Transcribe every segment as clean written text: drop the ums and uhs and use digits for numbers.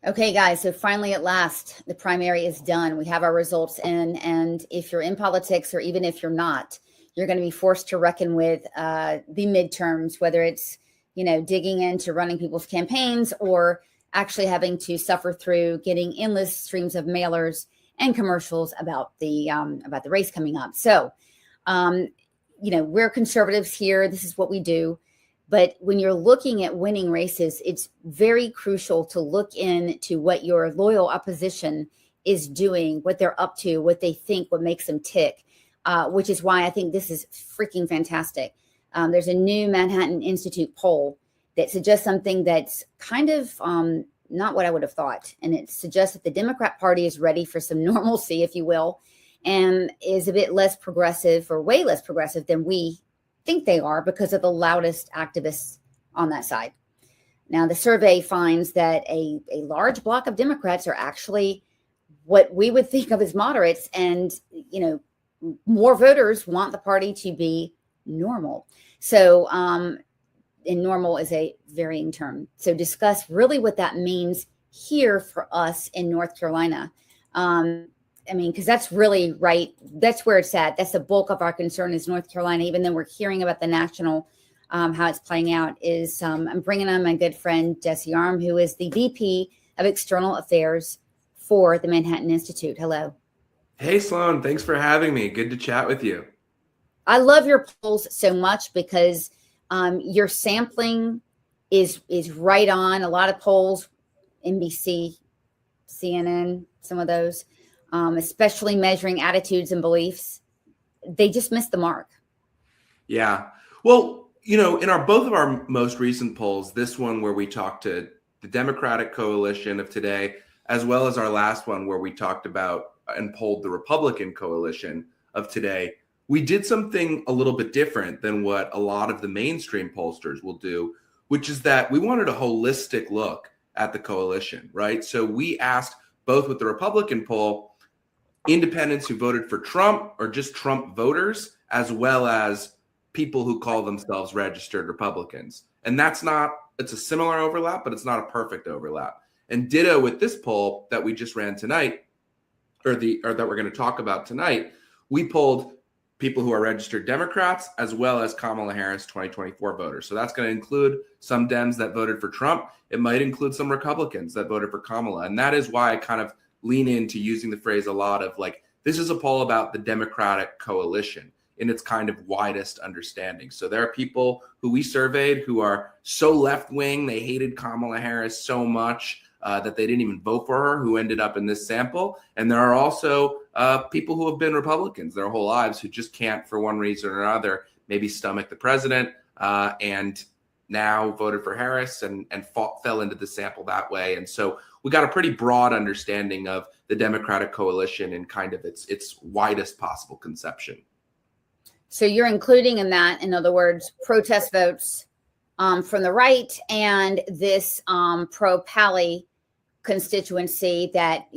Okay, guys, so finally at last, the primary is done. We have our results in. And if you're in politics or even if you're not, you're going to be forced to reckon with the midterms, whether it's, digging into running people's campaigns or actually having to suffer through getting endless streams of mailers and commercials about the race coming up. So, um, we're conservatives here. This is what we do. But when you're looking at winning races, it's very crucial to look into what your loyal opposition is doing, what they're up to, what they think, what makes them tick, which is why I think this is freaking fantastic. There's a new Manhattan Institute poll that suggests something that's kind of not what I would have thought. And it suggests that the Democrat Party is ready for some normalcy, if you will, and is a bit less progressive or way less progressive than we think they are because of the loudest activists on that side. Now, the survey finds that a large block of Democrats are actually what we would think of as moderates, and more voters want the party to be normal. So, and normal is a varying term. So, discuss really what that means here for us in North Carolina. Because that's really right. That's where it's at. That's the bulk of our concern is North Carolina, even though we're hearing about the national, how it's playing out is I'm bringing on my good friend, Jesse Arm, who is the VP of External Affairs for the Manhattan Institute. Hello. Hey, Sloan. Thanks for having me. Good to chat with you. I love your polls so much because your sampling is right on. A lot of polls, NBC, CNN, some of those, especially measuring attitudes and beliefs, they just missed the mark. Yeah. Well, in both of our most recent polls, this one where we talked to the Democratic coalition of today, as well as our last one where we talked about and polled the Republican coalition of today, we did something a little bit different than what a lot of the mainstream pollsters will do, which is that we wanted a holistic look at the coalition, right? So we asked both with the Republican poll, independents who voted for Trump or just Trump voters, as well as people who call themselves registered Republicans. And it's a similar overlap, but it's not a perfect overlap. And ditto with this poll that we just ran tonight, or that we're going to talk about tonight, we polled people who are registered Democrats as well as Kamala Harris 2024 voters. So that's going to include some Dems that voted for Trump. It might include some Republicans that voted for Kamala. And that is why I kind of lean into using the phrase a lot of this is a poll about the Democratic coalition in its kind of widest understanding. So there are people who we surveyed who are so left-wing, they hated Kamala Harris so much that they didn't even vote for her, who ended up in this sample. And there are also people who have been Republicans their whole lives who just can't, for one reason or another, maybe stomach the president and now voted for Harris and fell into the sample that way. And so we got a pretty broad understanding of the Democratic coalition in kind of its widest possible conception. So you're including in that, in other words, protest votes from the right and this pro-Pally constituency that,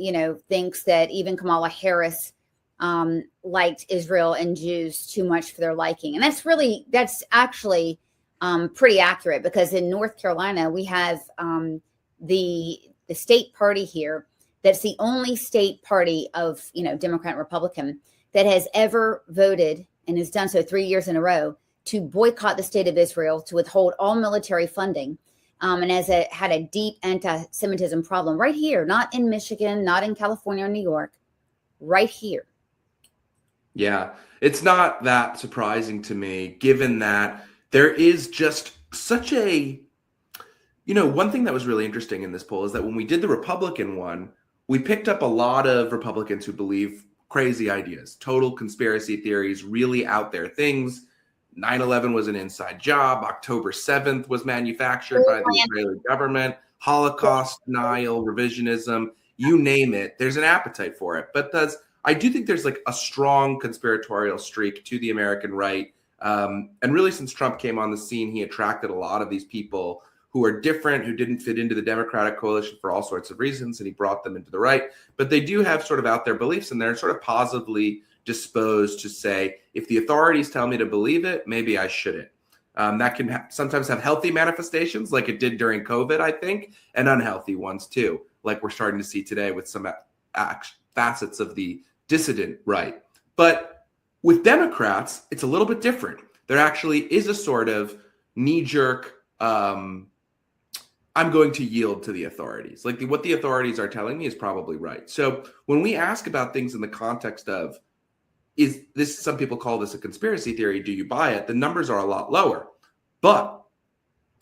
thinks that even Kamala Harris liked Israel and Jews too much for their liking. And that's actually pretty accurate, because in North Carolina, we have the state party here that's the only state party of, Democrat and Republican that has ever voted, and has done so 3 years in a row, to boycott the state of Israel, to withhold all military funding, and had a deep anti-Semitism problem right here, not in Michigan, not in California or New York, right here. Yeah, it's not that surprising to me, given that there is just such one thing that was really interesting in this poll is that when we did the Republican one, we picked up a lot of Republicans who believe crazy ideas, total conspiracy theories, really out there things. 9/11 was an inside job. October 7th was manufactured by the Israeli government. Holocaust denial, revisionism, you name it. There's an appetite for it. But I do think there's a strong conspiratorial streak to the American right. And really, since Trump came on the scene, he attracted a lot of these people who are different, who didn't fit into the Democratic coalition for all sorts of reasons, and he brought them into the right. But they do have sort of out there beliefs, and they're sort of positively disposed to say, if the authorities tell me to believe it, maybe I shouldn't. That can sometimes have healthy manifestations, like it did during COVID, I think, and unhealthy ones too. like we're starting to see today with some facets of the dissident right. But with Democrats, it's a little bit different. There actually is a sort of knee-jerk, I'm going to yield to the authorities. Like what the authorities are telling me is probably right. So when we ask about things in the context of, is this, some people call this a conspiracy theory, do you buy it? The numbers are a lot lower. But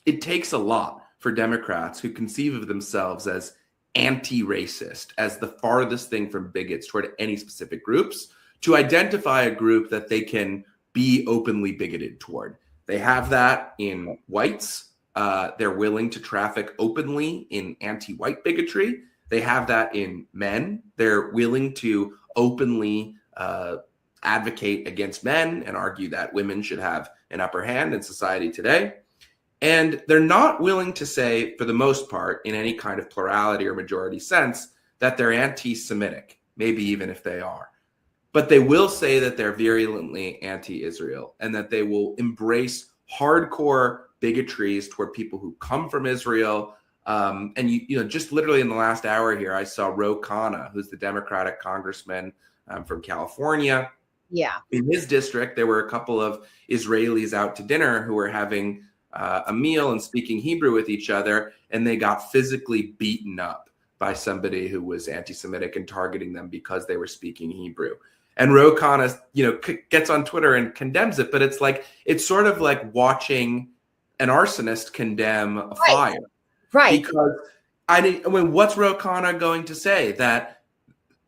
it takes a lot for Democrats who conceive of themselves as anti-racist, as the farthest thing from bigots toward any specific groups, to identify a group that they can be openly bigoted toward. They have that in whites. They're willing to traffic openly in anti-white bigotry. They have that in men. They're willing to openly advocate against men and argue that women should have an upper hand in society today. And they're not willing to say, for the most part, in any kind of plurality or majority sense, that they're anti-Semitic, maybe even if they are. But they will say that they're virulently anti-Israel and that they will embrace hardcore bigotries toward people who come from Israel. And you know, just literally in the last hour here, I saw Ro Khanna, who's the Democratic congressman from California. Yeah. In his district, there were a couple of Israelis out to dinner who were having a meal and speaking Hebrew with each other, and they got physically beaten up by somebody who was anti-Semitic and targeting them because they were speaking Hebrew. And Ro Khanna, you know, gets on Twitter and condemns it, but it's like, it's sort of like watching an arsonist condemn a fire. Right. Because I mean, what's Ro Khanna going to say? That,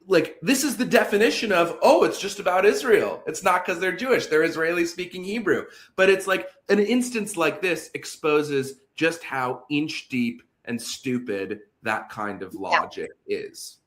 like, this is the definition of, oh, it's just about Israel. It's not because they're Jewish. They're Israeli speaking Hebrew. But it's like an instance like this exposes just how inch deep and stupid that kind of logic is.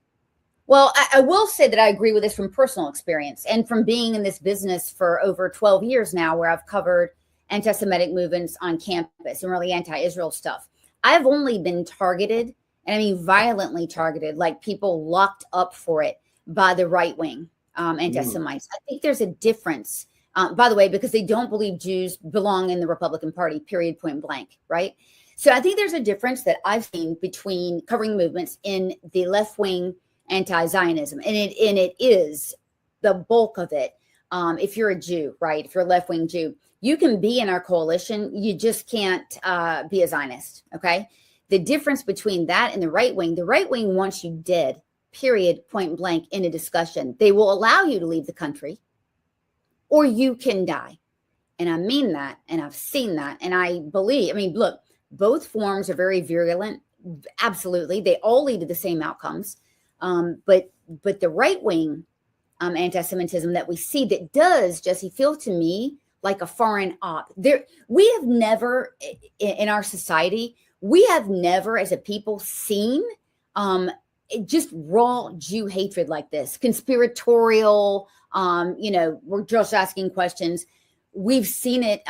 Well, I will say that I agree with this from personal experience and from being in this business for over 12 years now, where I've covered anti-Semitic movements on campus and really anti-Israel stuff. I've only been targeted, and I mean violently targeted, like people locked up for it by the right wing anti-Semites. I think there's a difference, by the way, because they don't believe Jews belong in the Republican Party, period, point blank, right? So I think there's a difference that I've seen between covering movements in the left wing anti-Zionism, and it is the bulk of it. If you're a Jew, right? If you're a left-wing Jew, you can be in our coalition. You just can't be a Zionist. Okay. The difference between that and the right wing wants you dead, period, point blank, in a discussion. They will allow you to leave the country, or you can die. And I mean that, and I've seen that, and I believe. I mean, look, both forms are very virulent. Absolutely, they all lead to the same outcomes. But the right wing anti-Semitism that we see, that does, Jesse, feel to me like a foreign op. We have never in our society, we have never as a people seen just raw Jew hatred like this, conspiratorial. We're just asking questions. We've seen it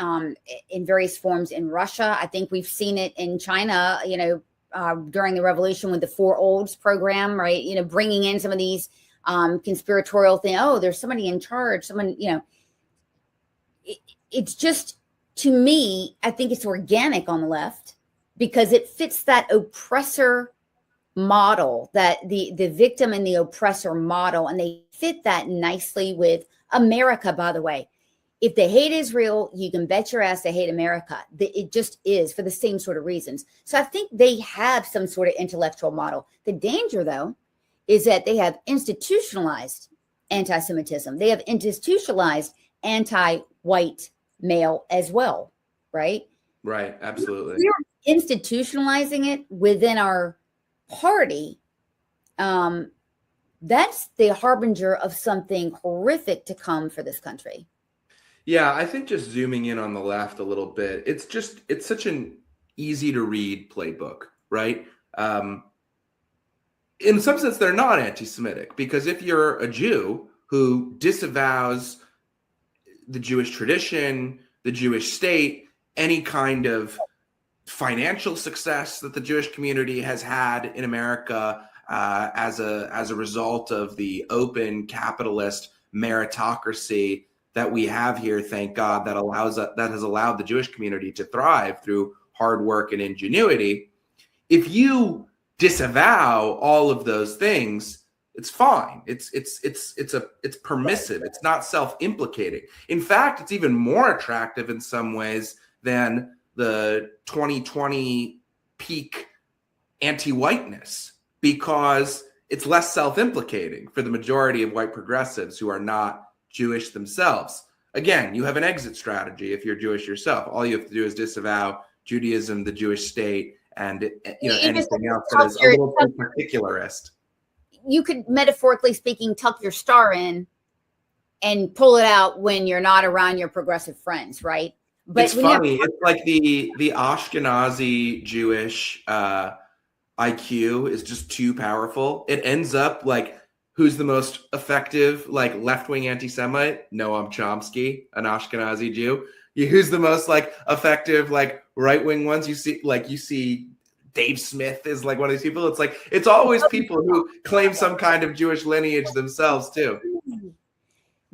in various forms in Russia. I think we've seen it in China, during the revolution with the Four Olds program, right? Bringing in some of these conspiratorial things. Oh, there's somebody in charge, someone, it's just, to me, I think it's organic on the left because it fits that oppressor model, that the victim and the oppressor model. And they fit that nicely with America, by the way. If they hate Israel, you can bet your ass they hate America. It just is for the same sort of reasons. So I think they have some sort of intellectual model. The danger, though, is that they have institutionalized anti-Semitism. They have institutionalized anti-white male as well, right? Right, absolutely. We're institutionalizing it within our party. That's the harbinger of something horrific to come for this country. Yeah, I think just zooming in on the left a little bit, it's such an easy to read playbook, right? In some sense, they're not anti-Semitic, because if you're a Jew who disavows the Jewish tradition, the Jewish state, any kind of financial success that the Jewish community has had in America as a result of the open capitalist meritocracy that we have here, thank God, that has allowed the Jewish community to thrive through hard work and ingenuity. If you disavow all of those things, it's fine. It's permissive. It's not self-implicating. In fact, it's even more attractive in some ways than the 2020 peak anti-whiteness, because it's less self-implicating for the majority of white progressives who are not Jewish themselves. Again, you have an exit strategy if you're Jewish yourself. All you have to do is disavow Judaism, the Jewish state, and anything else that is a little too particularist. You could, metaphorically speaking, tuck your star in and pull it out when you're not around your progressive friends, right? But it's funny. It's like the Ashkenazi Jewish IQ is just too powerful. It ends up like, who's the most effective, like, left-wing anti-Semite? Noam Chomsky, an Ashkenazi Jew. Who's the most like effective, like, right-wing ones? You see Dave Smith is like one of these people. It's like, it's always people who claim some kind of Jewish lineage themselves too.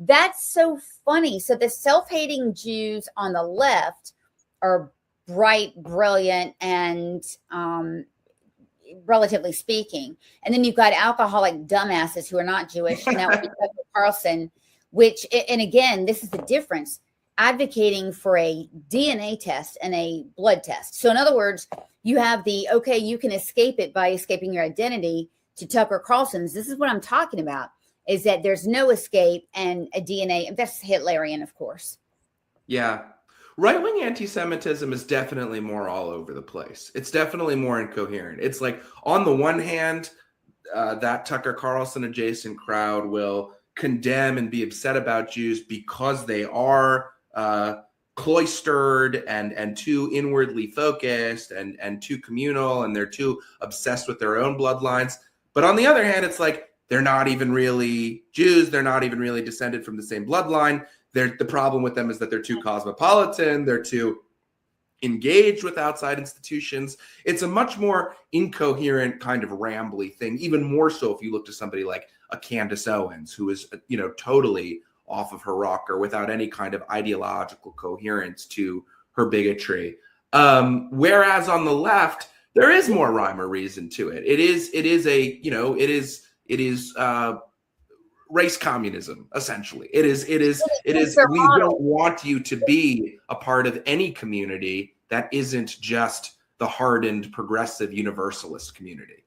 That's so funny. So the self-hating Jews on the left are bright, brilliant, and relatively speaking. And then you've got alcoholic dumbasses who are not Jewish. And that would be Tucker Carlson, which, and again, this is the difference, advocating for a DNA test and a blood test. So in other words, you have the, okay, you can escape it by escaping your identity, to Tucker Carlson's. This is what I'm talking about, is that there's no escape, and a DNA, that's Hitlerian, of course. Yeah. Right-wing anti-Semitism is definitely more all over the place. It's definitely more incoherent. It's like, on the one hand, that Tucker Carlson adjacent crowd will condemn and be upset about Jews because they are cloistered and too inwardly focused and too communal, and they're too obsessed with their own bloodlines. But on the other hand, it's like, they're not even really Jews. They're not even really descended from the same bloodline. The problem with them is that they're too cosmopolitan. They're too engaged with outside institutions. It's a much more incoherent, kind of rambly thing, even more so if you look to somebody like a Candace Owens, who is, totally off of her rocker without any kind of ideological coherence to her bigotry. Whereas on the left, there is more rhyme or reason to it. It is race communism, essentially. It is we don't want you to be a part of any community that isn't just the hardened progressive universalist community.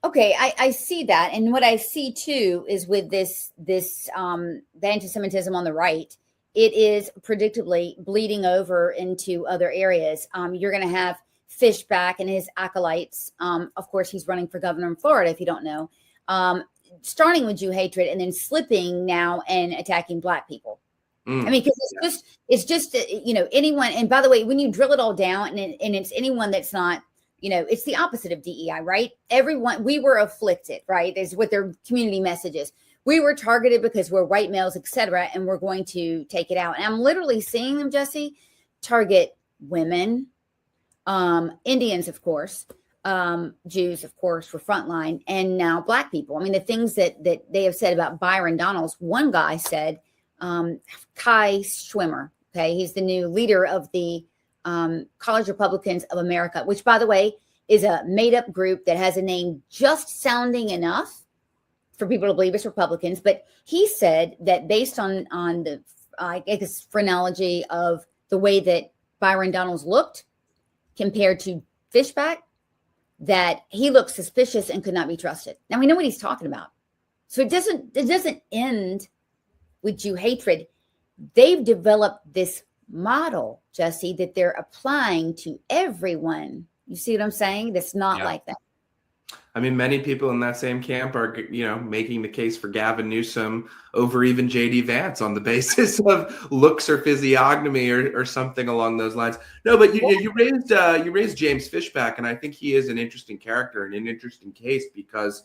Okay, I see that. And what I see too is with this the anti-Semitism on the right, it is predictably bleeding over into other areas. You're going to have Fishback and his acolytes. Of course, he's running for governor in Florida, if you don't know. Starting with Jew hatred and then slipping now and attacking Black people. I mean, because it's just anyone. And by the way, when you drill it all down, and it's anyone that's not, it's the opposite of DEI, right? Everyone, we were afflicted, right? Is what their community message is. We were targeted because we're white males, etc., and we're going to take it out. And I'm literally seeing them, Jesse, target women, Indians, of course. Jews, of course, were frontline, and now Black people. I mean, the things that they have said about Byron Donalds. One guy said, Kai Schwimmer, okay, he's the new leader of the College Republicans of America, which, by the way, is a made-up group that has a name just sounding enough for people to believe it's Republicans. But he said that based on the, I guess, phrenology of the way that Byron Donalds looked compared to Fishback, that he looked suspicious and could not be trusted. Now we know what he's talking about. So it doesn't end with Jew hatred. They've developed this model, Jesse, that they're applying to everyone. You see what I'm saying? That's not like that. I mean, many people in that same camp are, making the case for Gavin Newsom over even J.D. Vance on the basis of looks or physiognomy or something along those lines. No, but you raised James Fishback, and I think he is an interesting character and an interesting case because,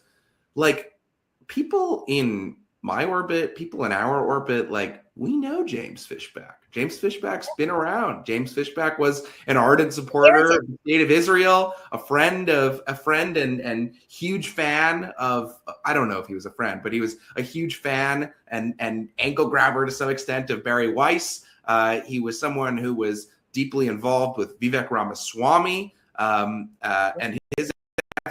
like, people in my orbit, people in our orbit, like, we know James Fishback. James Fishback's been around. James Fishback was an ardent supporter of the state of Israel, a friend and huge fan of, I don't know if he was a friend, but he was a huge fan and ankle grabber to some extent of Barry Weiss. He was someone who was deeply involved with Vivek Ramaswamy and his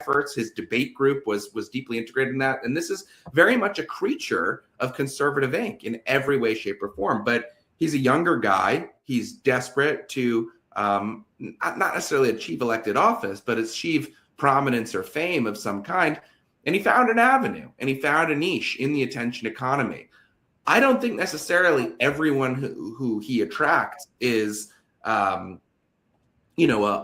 efforts. His debate group was deeply integrated in that. And this is very much a creature of conservative ink in every way, shape, or form. But he's a younger guy. He's desperate to not necessarily achieve elected office, but achieve prominence or fame of some kind. And he found an avenue and he found a niche in the attention economy. I don't think necessarily everyone who he attracts is, a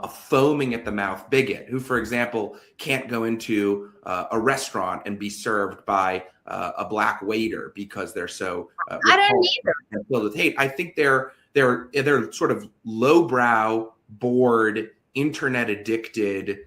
foaming at the mouth bigot who, for example, can't go into a restaurant and be served by a black waiter because they're so I don't either. and filled with hate. I think they're sort of lowbrow, bored, internet addicted,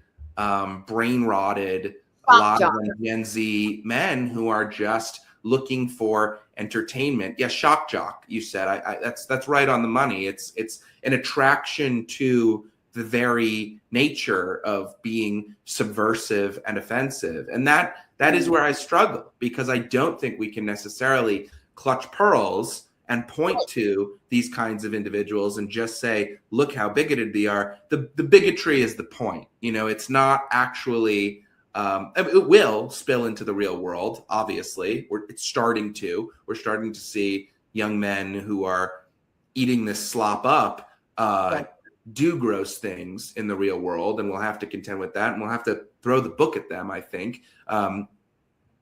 brain rotted, a lot of them Gen Z men who are just looking for entertainment. Yeah, shock jock. You said that's right on the money. It's an attraction to the very nature of being subversive and offensive, and that is where I struggle, because I don't think we can necessarily clutch pearls and point to these kinds of individuals and just say, look how bigoted they are. The bigotry is the point. It's not actually. It will spill into the real world, obviously. We're starting to see young men who are eating this slop up do gross things in the real world, and we'll have to contend with that, and we'll have to throw the book at them, I think. And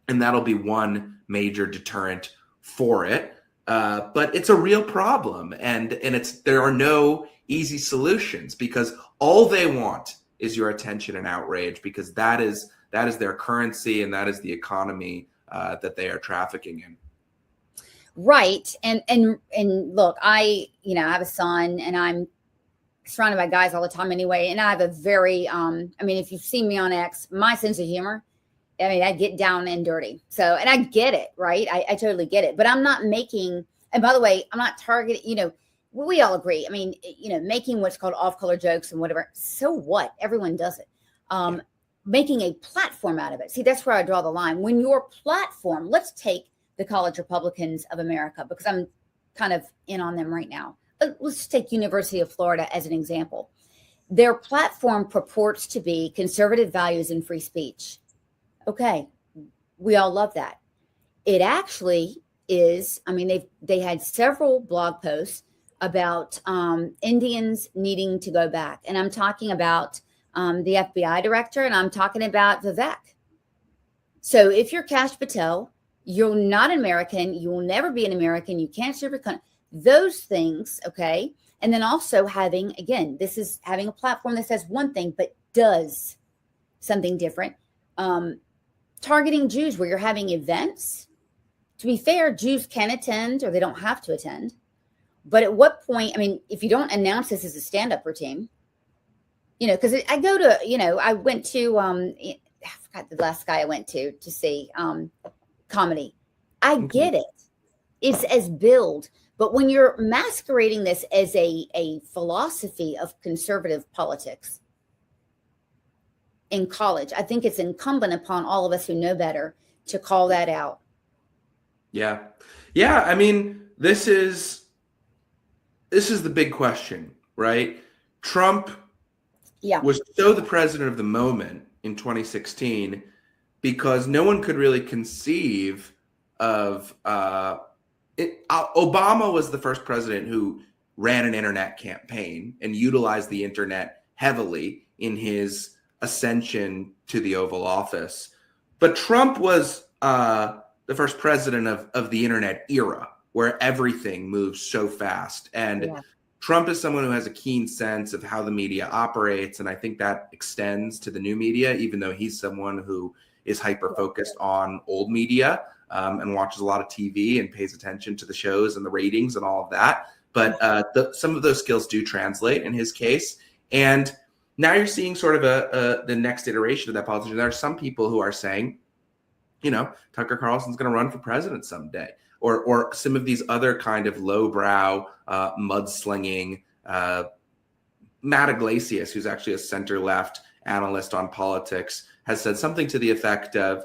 that'll be one major deterrent for it. But it's a real problem, and there are no easy solutions, because all they want is your attention and outrage, because that is their currency, and that is the economy that they are trafficking in. Right. And look, I have a son, and I'm surrounded by guys all the time anyway. And I have a very, if you've seen me on X, my sense of humor, I get down and dirty. So, and I get it, right? I totally get it, but I'm not making, and by the way, I'm not targeting, we all agree. Making what's called off-color jokes and whatever. So what? Everyone does it. Making a platform out of it. See, that's where I draw the line. When your platform, let's take the College Republicans of America, because I'm kind of in on them right now. Let's take University of Florida as an example. Their platform purports to be conservative values and free speech. Okay, we all love that. It actually is, they had several blog posts about Indians needing to go back. And I'm talking about the FBI director, and I'm talking about Vivek. So if you're Kash Patel, you're not an American, you will never be an American, you can't serve your country, those things, okay? And then also having a platform that says one thing, but does something different. Targeting Jews, where you're having events. To be fair, Jews can attend, or they don't have to attend. But at what point, if you don't announce this as a stand-up routine, because I go to, I went to, I forgot the last guy I went to see comedy. I get it. It's as billed. But when you're masquerading this as a philosophy of conservative politics in college, I think it's incumbent upon all of us who know better to call that out. Yeah. Yeah. This is the big question, right? Trump was so the president of the moment in 2016 because no one could really conceive of Obama was the first president who ran an internet campaign and utilized the internet heavily in his ascension to the Oval Office. But Trump was the first president of the internet era, where everything moves so fast. And Trump is someone who has a keen sense of how the media operates. And I think that extends to the new media, even though he's someone who is hyper-focused on old media and watches a lot of TV and pays attention to the shows and the ratings and all of that. But some of those skills do translate in his case. And now you're seeing sort of the next iteration of that politician. There are some people who are saying, Tucker Carlson's going to run for president someday. Or some of these other kind of lowbrow, mudslinging, Matt Iglesias, who's actually a center-left analyst on politics, has said something to the effect of,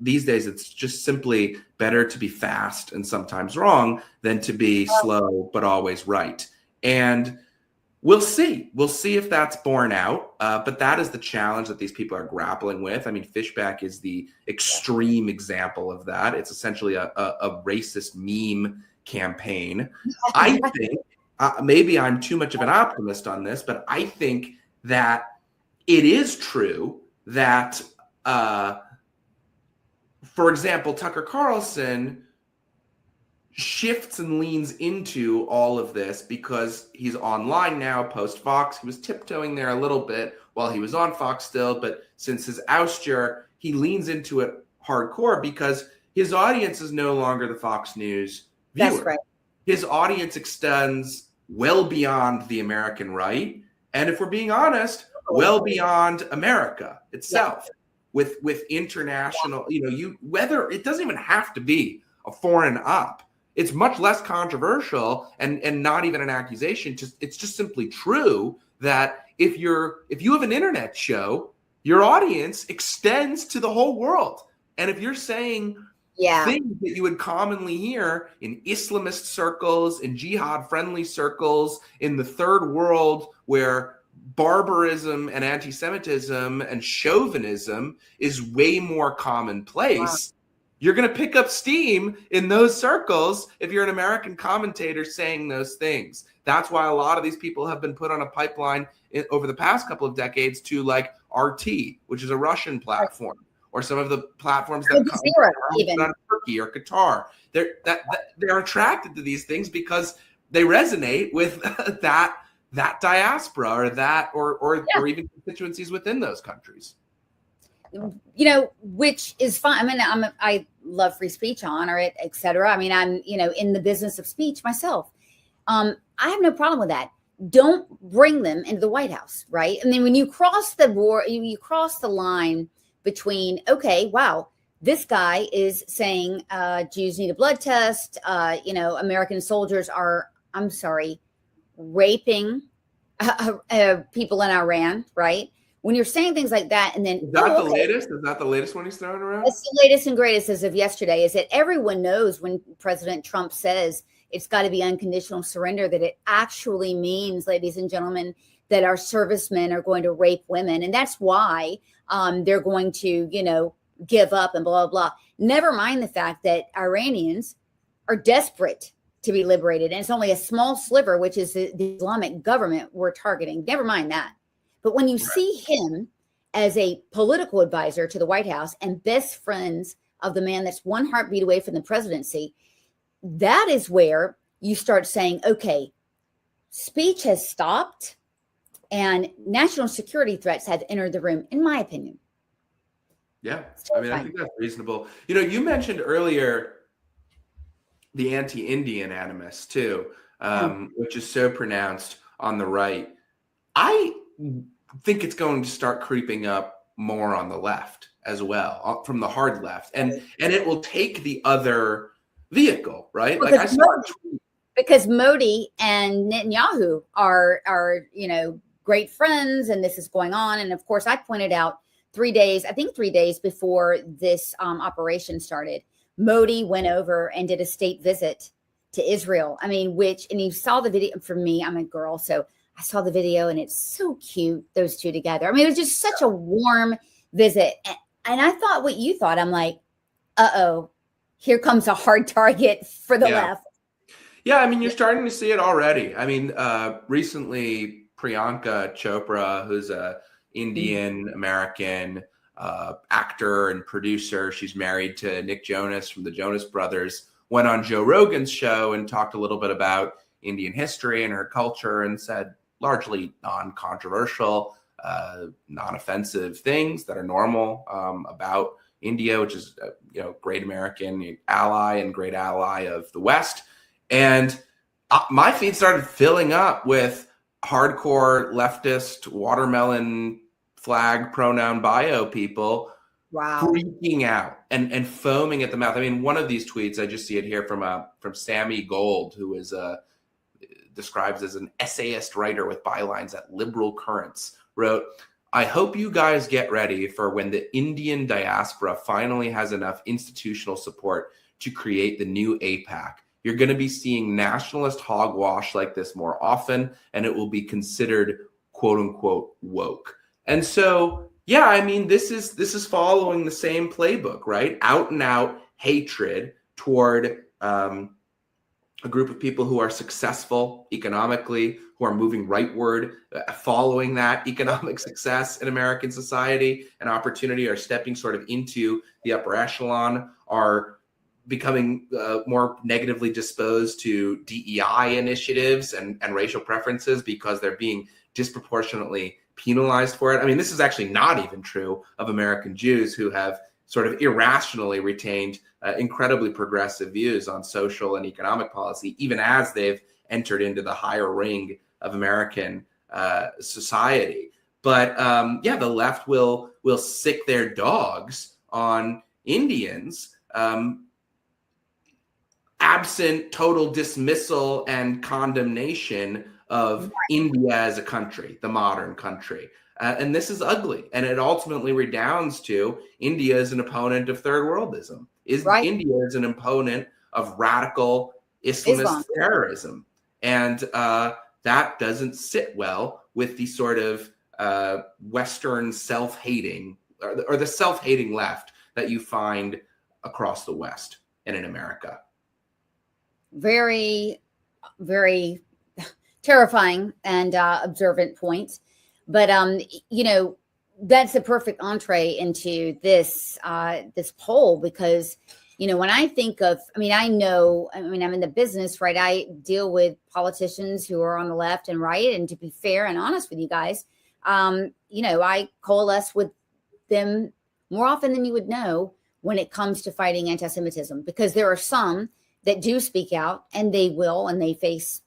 these days it's just simply better to be fast and sometimes wrong than to be slow but always right. And We'll see. We'll see if that's borne out. But that is the challenge that these people are grappling with. I mean, Fishback is the extreme example of that. It's essentially a racist meme campaign. I think maybe I'm too much of an optimist on this, but I think that it is true that, for example, Tucker Carlson shifts and leans into all of this because he's online now post Fox. He was tiptoeing there a little bit while he was on Fox still, but since his ouster, he leans into it hardcore because his audience is no longer the Fox News viewer. That's right. His audience extends well beyond the American right, and if we're being honest, well beyond America itself. With international, whether it doesn't even have to be a foreign op. It's much less controversial and not even an accusation. It's just simply true that if you have an internet show, your audience extends to the whole world. And if you're saying things that you would commonly hear in Islamist circles, in jihad-friendly circles, in the third world where barbarism and anti-Semitism and chauvinism is way more commonplace, you're going to pick up steam in those circles if you're an American commentator saying those things. That's why a lot of these people have been put on a pipeline over the past couple of decades to like RT, which is a Russian platform, or some of the platforms that come on Turkey or Qatar. They're attracted to these things because they resonate with that diaspora or even constituencies within those countries. Which is fine. I mean, I love free speech, honor it, etc. I mean, I'm, in the business of speech myself. I have no problem with that. Don't bring them into the White House, right? And then when you cross the you cross the line between, okay, wow, this guy is saying Jews need a blood test. American soldiers are, I'm sorry, raping people in Iran, right? When you're saying things like that, and then is that the latest? Is that the latest one he's throwing around? It's the latest and greatest as of yesterday. Is that everyone knows when President Trump says it's got to be unconditional surrender, that it actually means, ladies and gentlemen, that our servicemen are going to rape women, and that's why they're going to, give up and blah blah blah. Never mind the fact that Iranians are desperate to be liberated, and it's only a small sliver, which is the Islamic government we're targeting. Never mind that. But when you see him as a political advisor to the White House and best friends of the man that's one heartbeat away from the presidency, that is where you start saying, okay, speech has stopped and national security threats have entered the room, in my opinion. Yeah, I think that's reasonable. You mentioned earlier the anti-Indian animus too, which is so pronounced on the right. I think it's going to start creeping up more on the left as well, from the hard left, and it will take the other vehicle, right? Because Modi and Netanyahu are great friends, and this is going on. And of course, I pointed out 3 days before this operation started, Modi went over and did a state visit to Israel. I mean, and you saw the video. For me, I'm a girl, so I saw the video, and it's so cute, those two together. I mean, it was just such a warm visit. And I thought what you thought. I'm like, uh-oh, here comes a hard target for the left. Yeah, I mean, you're starting to see it already. I mean, recently, Priyanka Chopra, who's a Indian-American actor and producer, she's married to Nick Jonas from the Jonas Brothers, went on Joe Rogan's show and talked a little bit about Indian history and her culture, and said largely non-controversial, non-offensive things that are normal about India, which is a great American ally and great ally of the West. And my feed started filling up with hardcore leftist watermelon flag pronoun bio people freaking out and foaming at the mouth. I mean, one of these tweets, I just see it here from Sammy Gold, who is describes as an essayist writer with bylines at Liberal Currents, wrote, "I hope you guys get ready for when the Indian diaspora finally has enough institutional support to create the new APAC. you're going to be seeing nationalist hogwash like this more often, and it will be considered quote unquote woke. And so, yeah, I mean, this is following the same playbook, right? Out and out hatred toward a group of people who are successful economically, who are moving rightward, following that economic success in American society and opportunity, are stepping sort of into the upper echelon, are becoming more negatively disposed to DEI initiatives and racial preferences because they're being disproportionately penalized for it. I mean, this is actually not even true of American Jews, who have sort of irrationally retained incredibly progressive views on social and economic policy, even as they've entered into the higher ring of American society. But yeah, the left will sick their dogs on Indians, absent total dismissal and condemnation of India as a country, the modern country. And this is ugly. And it ultimately redounds to India as an opponent of third worldism. India is an opponent of radical Islamist terrorism. And that doesn't sit well with the sort of Western self-hating or the self-hating left that you find across the West and in America. Very, very terrifying and observant point. But, that's a perfect entree into this poll, because, when I think of, I'm in the business, right? I deal with politicians who are on the left and right. And to be fair and honest with you guys, I coalesce with them more often than you would know when it comes to fighting anti-Semitism, because there are some that do speak out, and they will, and they face,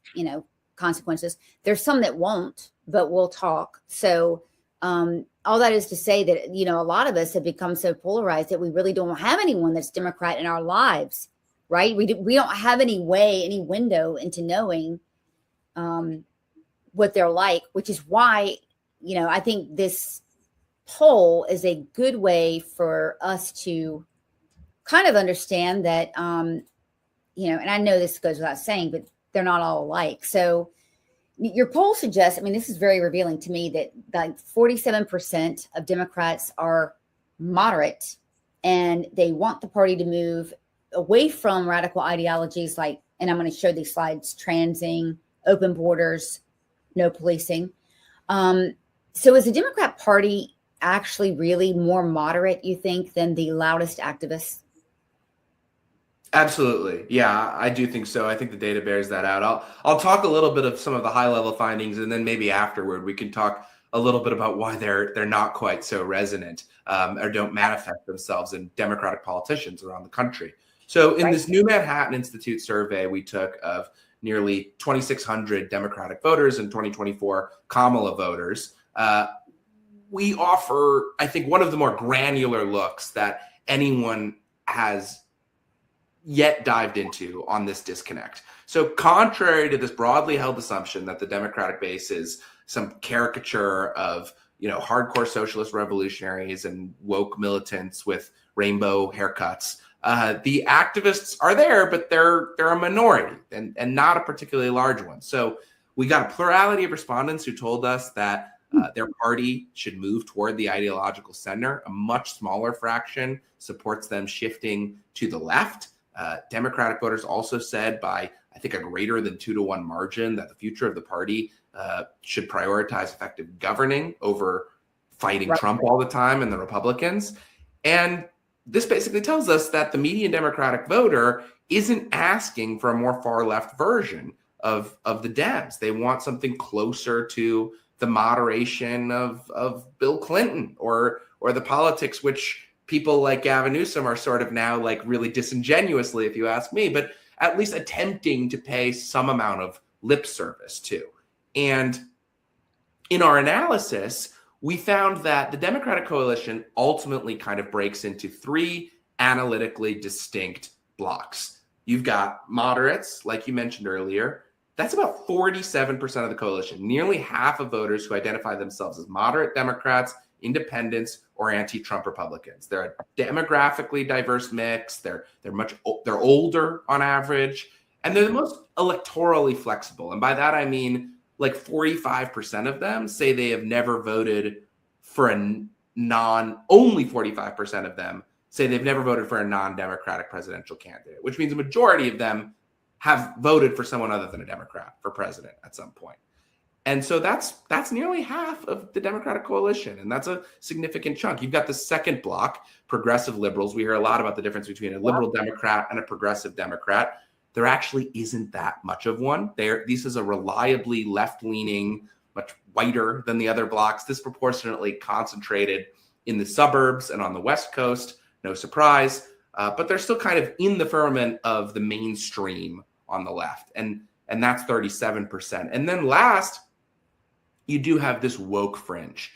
consequences. There's some that won't, but will talk. So all that is to say that, a lot of us have become so polarized that we really don't have anyone that's Democrat in our lives, right? We don't have any window into knowing what they're like, which is why, I think this poll is a good way for us to kind of understand that, and I know this goes without saying, but they're not all alike. So your poll suggests, this is very revealing to me, that like 47% of Democrats are moderate, and they want the party to move away from radical ideologies like, and I'm going to show these slides, transing, open borders, no policing. So is the Democrat Party actually really more moderate, you think, than the loudest activists? Absolutely. Yeah, I do think so. I think the data bears that out. I'll talk a little bit of some of the high level findings, and then maybe afterward we can talk a little bit about why they're not quite so resonant or don't manifest themselves in Democratic politicians around the country. So in this new Manhattan Institute survey we took of nearly 2,600 Democratic voters and 2024 Kamala voters, we offer, I think, one of the more granular looks that anyone has yet dived into on this disconnect. So contrary to this broadly held assumption that the Democratic base is some caricature of, hardcore socialist revolutionaries and woke militants with rainbow haircuts, the activists are there, but they're a minority and not a particularly large one. So we got a plurality of respondents who told us that their party should move toward the ideological center. A much smaller fraction supports them shifting to the left. Democratic voters also said by, I think, a greater than 2-to-1 margin that the future of the party should prioritize effective governing over fighting Trump all the time and the Republicans. And this basically tells us that the median Democratic voter isn't asking for a more far left version of the Dems. They want something closer to the moderation of Bill Clinton or the politics which people like Gavin Newsom are sort of now like really disingenuously, if you ask me, but at least attempting to pay some amount of lip service to. And in our analysis, we found that the Democratic coalition ultimately kind of breaks into three analytically distinct blocks. You've got moderates, like you mentioned earlier. That's about 47% of the coalition, nearly half of voters who identify themselves as moderate Democrats, independents, or anti-Trump Republicans. They're a demographically diverse mix. They're older on average, And they're the most electorally flexible. And by that, I mean like 45% of them say they have never voted for only 45% of them say they've never voted for a non-Democratic presidential candidate, which means a majority of them have voted for someone other than a Democrat for president at some point. And so that's nearly half of the Democratic coalition, and that's a significant chunk. You've got the second block, progressive liberals. We hear a lot about the difference between a liberal Democrat and a progressive Democrat. There actually isn't that much of one. This is a reliably left-leaning, much whiter than the other blocks, disproportionately concentrated in the suburbs and on the West Coast. No surprise, but they're still kind of in the firmament of the mainstream on the left, and that's 37%. And then last, you do have this woke fringe.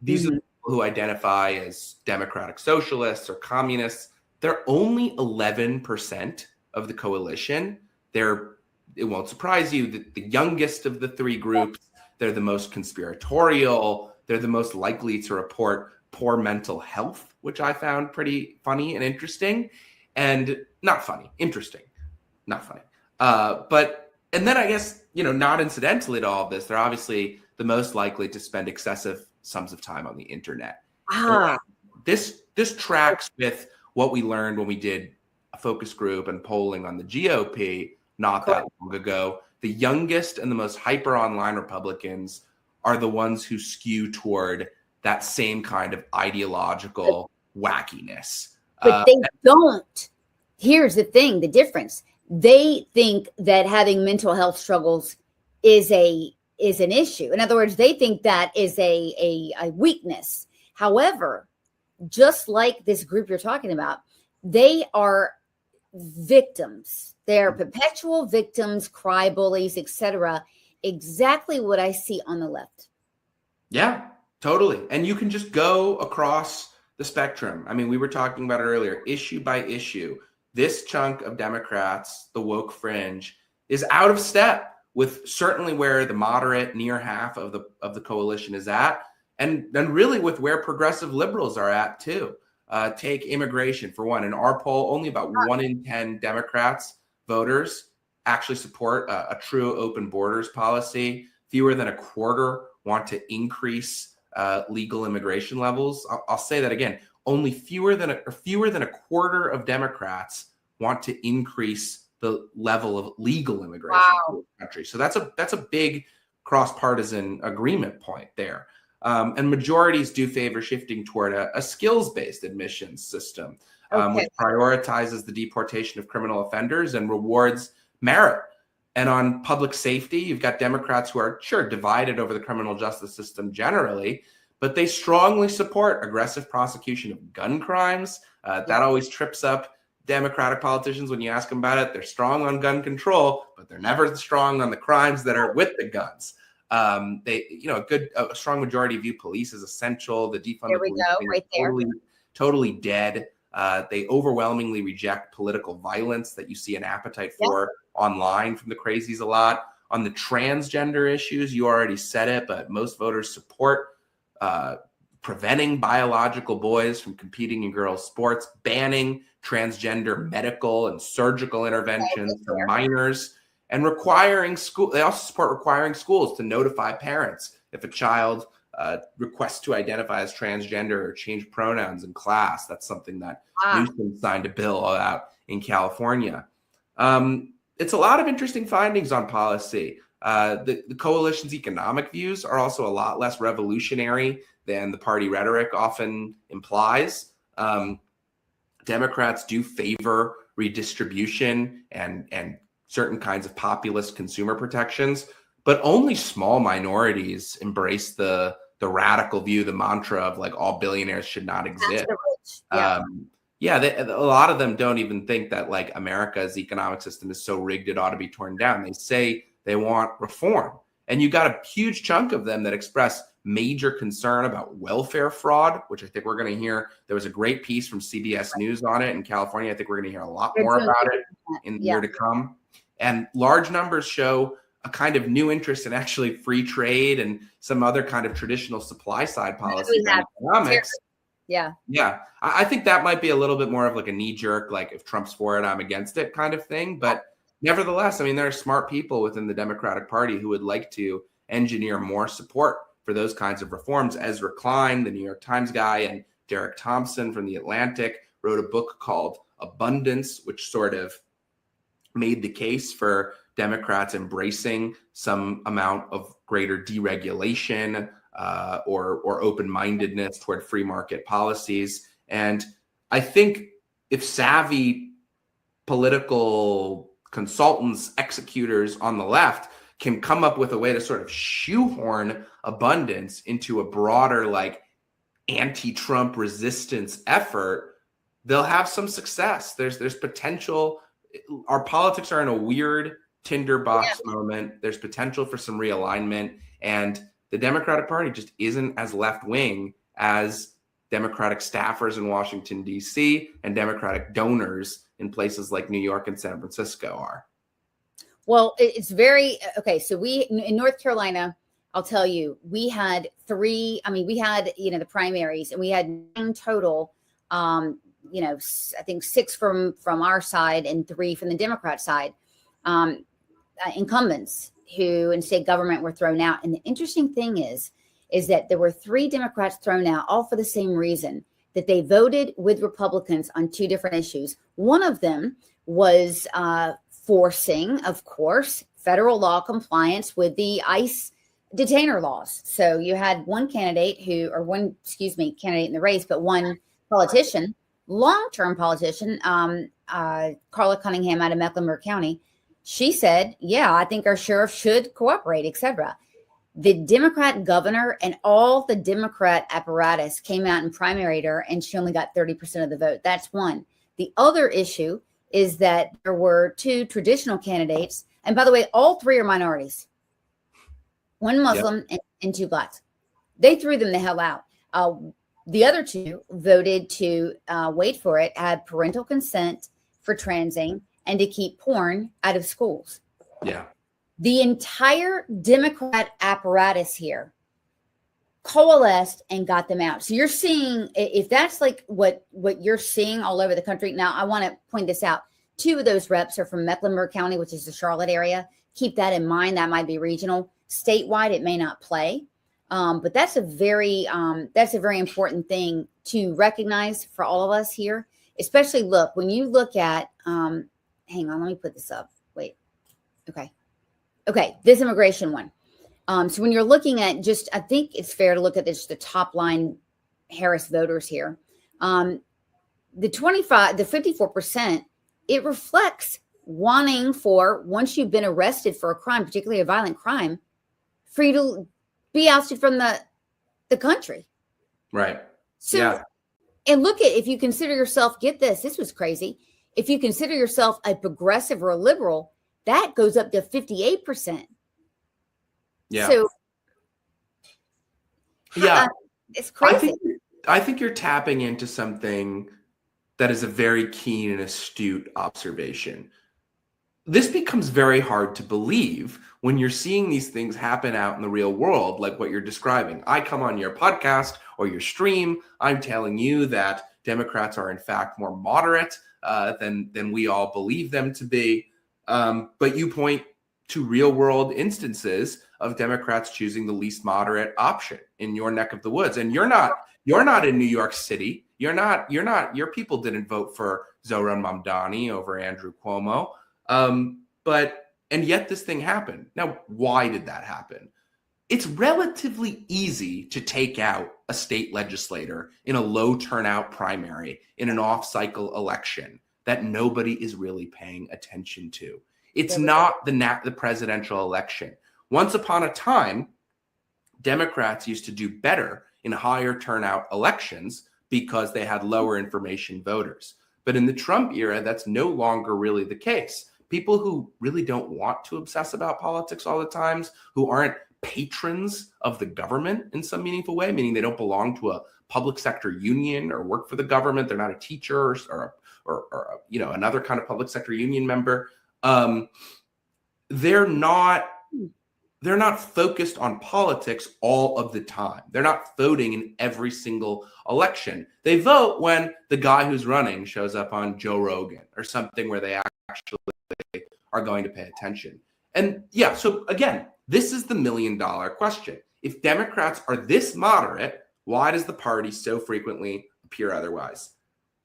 These are the people who identify as democratic socialists or communists. They're only 11% of the coalition. It won't surprise you that the youngest of the three groups, they're the most conspiratorial, they're the most likely to report poor mental health, which I found pretty funny and interesting. And not funny, interesting, not funny. And then I guess, not incidentally to all of this, they're obviously the most likely to spend excessive sums of time on the internet. This tracks with what we learned when we did a focus group and polling on the GOP not that long ago. The youngest and the most hyper online Republicans are the ones who skew toward that same kind of ideological wackiness. But they don't. Here's the thing, the difference. They think that having mental health struggles is an issue. In other words, they think that is a weakness. However, just like this group you're talking about, they are victims. They are perpetual victims, cry bullies, etc. Exactly what I see on the left. Yeah, totally. And you can just go across the spectrum. I mean, we were talking about it earlier, issue by issue. This chunk of Democrats, the woke fringe, is out of step with certainly where the moderate near half of the coalition is at, and really with where progressive liberals are at too. Take immigration for one. In our poll, only about 1 in 10 Democrats voters actually support a true open borders policy. Fewer than a quarter want to increase legal immigration levels. I'll say that again. Only fewer than a quarter of Democrats want to increase the level of legal immigration in the country. So that's a big cross-partisan agreement point there. And majorities do favor shifting toward a skills-based admissions system, which prioritizes the deportation of criminal offenders and rewards merit. And on public safety, you've got Democrats who are, sure, divided over the criminal justice system generally, but they strongly support aggressive prosecution of gun crimes. That always trips up Democratic politicians when you ask them about it. They're strong on gun control, but they're never strong on the crimes that are with the guns. A strong majority view police as essential. The defund of police is totally dead. They overwhelmingly reject political violence that you see an appetite for online from the crazies a lot. On the transgender issues, you already said it, but most voters support preventing biological boys from competing in girls' sports, banning transgender medical and surgical interventions for minors, and requiring school. They also support requiring schools to notify parents if a child requests to identify as transgender or change pronouns in class. That's something that Newsom signed a bill out in California. It's a lot of interesting findings on policy. The coalition's economic views are also a lot less revolutionary than the party rhetoric often implies. Democrats do favor redistribution and certain kinds of populist consumer protections, but only small minorities embrace the radical view, the mantra of like all billionaires should not exist. A lot of them don't even think that like America's economic system is so rigged it ought to be torn down. They say they want reform. And you got a huge chunk of them that express major concern about welfare fraud, which I think we're going to hear. There was a great piece from CBS News on it in California. I think we're going to hear a lot more about it in the year to come. And large numbers show a kind of new interest in actually free trade and some other kind of traditional supply side policy economics. Yeah. I think that might be a little bit more of like a knee jerk, like if Trump's for it, I'm against it kind of thing. But nevertheless, I mean, there are smart people within the Democratic Party who would like to engineer more support for those kinds of reforms. Ezra Klein, the New York Times guy, and Derek Thompson from The Atlantic wrote a book called Abundance, which sort of made the case for Democrats embracing some amount of greater deregulation or open-mindedness toward free market policies. And I think if savvy political consultants, executors on the left can come up with a way to sort of shoehorn abundance into a broader, like, anti-Trump resistance effort, they'll have some success. There's potential. Our politics are in a weird tinderbox moment. There's potential for some realignment, and the Democratic Party just isn't as left-wing as Democratic staffers in Washington, D.C., and Democratic donors in places like New York and San Francisco are. Well, it's very okay. So we in North Carolina, I'll tell you, we had the primaries, and we had 9 total. I think 6 from our side and 3 from the Democrat side, incumbents who in state government were thrown out. And the interesting thing is that there were 3 Democrats thrown out, all for the same reason, that they voted with Republicans on 2 different issues. One of them was forcing, of course, federal law compliance with the ICE detainer laws. So you had one candidate candidate in the race, but one politician, long-term politician, Carla Cunningham out of Mecklenburg County. She said, yeah, I think our sheriff should cooperate, etc. The Democrat governor and all the Democrat apparatus came out and primaried her, and she only got 30% of the vote. That's one. The other issue is that there were 2 traditional candidates. And by the way, all 3 are minorities. 1 Muslim and 2 blacks. They threw them the hell out. The other 2 voted to, wait for it, had parental consent for transing and to keep porn out of schools. Yeah. The entire Democrat apparatus here coalesced and got them out. So you're seeing, if that's like what you're seeing all over the country. Now, I want to point this out. 2 of those reps are from Mecklenburg County, which is the Charlotte area. Keep that in mind. That might be regional. Statewide, it may not play. But that's a very important thing to recognize for all of us here, especially when you look at, hang on, let me put this up. Wait. Okay. This immigration one. So when you're looking at I think it's fair to look at the top line Harris voters here. The 54%, it reflects wanting for, once you've been arrested for a crime, particularly a violent crime, for you to be ousted from the country. Right. So, yeah. And look at, if you consider yourself, this was crazy. If you consider yourself a progressive or a liberal, that goes up to 58%. Yeah. So, yeah, it's crazy. I think you're tapping into something that is a very keen and astute observation. This becomes very hard to believe when you're seeing these things happen out in the real world, like what you're describing. I come on your podcast or your stream, I'm telling you that Democrats are in fact more moderate than we all believe them to be. But you point to real world instances of Democrats choosing the least moderate option in your neck of the woods. And you're not in New York City. Your people didn't vote for Zohran Mamdani over Andrew Cuomo. And yet this thing happened. Now, why did that happen? It's relatively easy to take out a state legislator in a low turnout primary in an off-cycle election that nobody is really paying attention to. It's not the presidential election. Once upon a time, Democrats used to do better in higher turnout elections because they had lower information voters. But in the Trump era, that's no longer really the case. People who really don't want to obsess about politics all the time, who aren't patrons of the government in some meaningful way, meaning they don't belong to a public sector union or work for the government, they're not a teacher or another kind of public sector union member. They're not focused on politics all of the time. They're not voting in every single election. They vote when the guy who's running shows up on Joe Rogan or something where they actually are going to pay attention. And yeah, so again, this is the million-dollar question. If Democrats are this moderate, why does the party so frequently appear otherwise?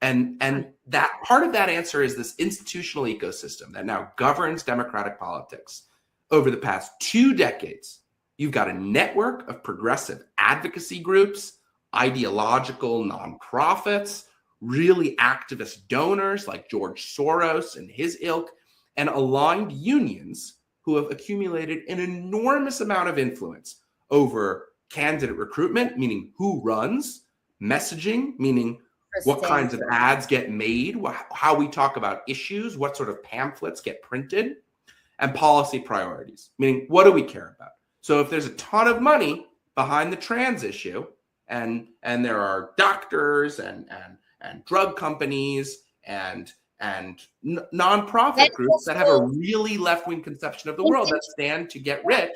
And that part of that answer is this institutional ecosystem that now governs democratic politics. Over the past 2 decades, you've got a network of progressive advocacy groups, ideological nonprofits, really activist donors like George Soros and his ilk, and aligned unions who have accumulated an enormous amount of influence over candidate recruitment, meaning who runs, messaging, meaning what kinds of ads get made, how we talk about issues, what sort of pamphlets get printed, and policy priorities, meaning what do we care about? So if there's a ton of money behind the trans issue, and there are doctors and drug companies and nonprofit groups that have a really left-wing conception of the world that stand to get rich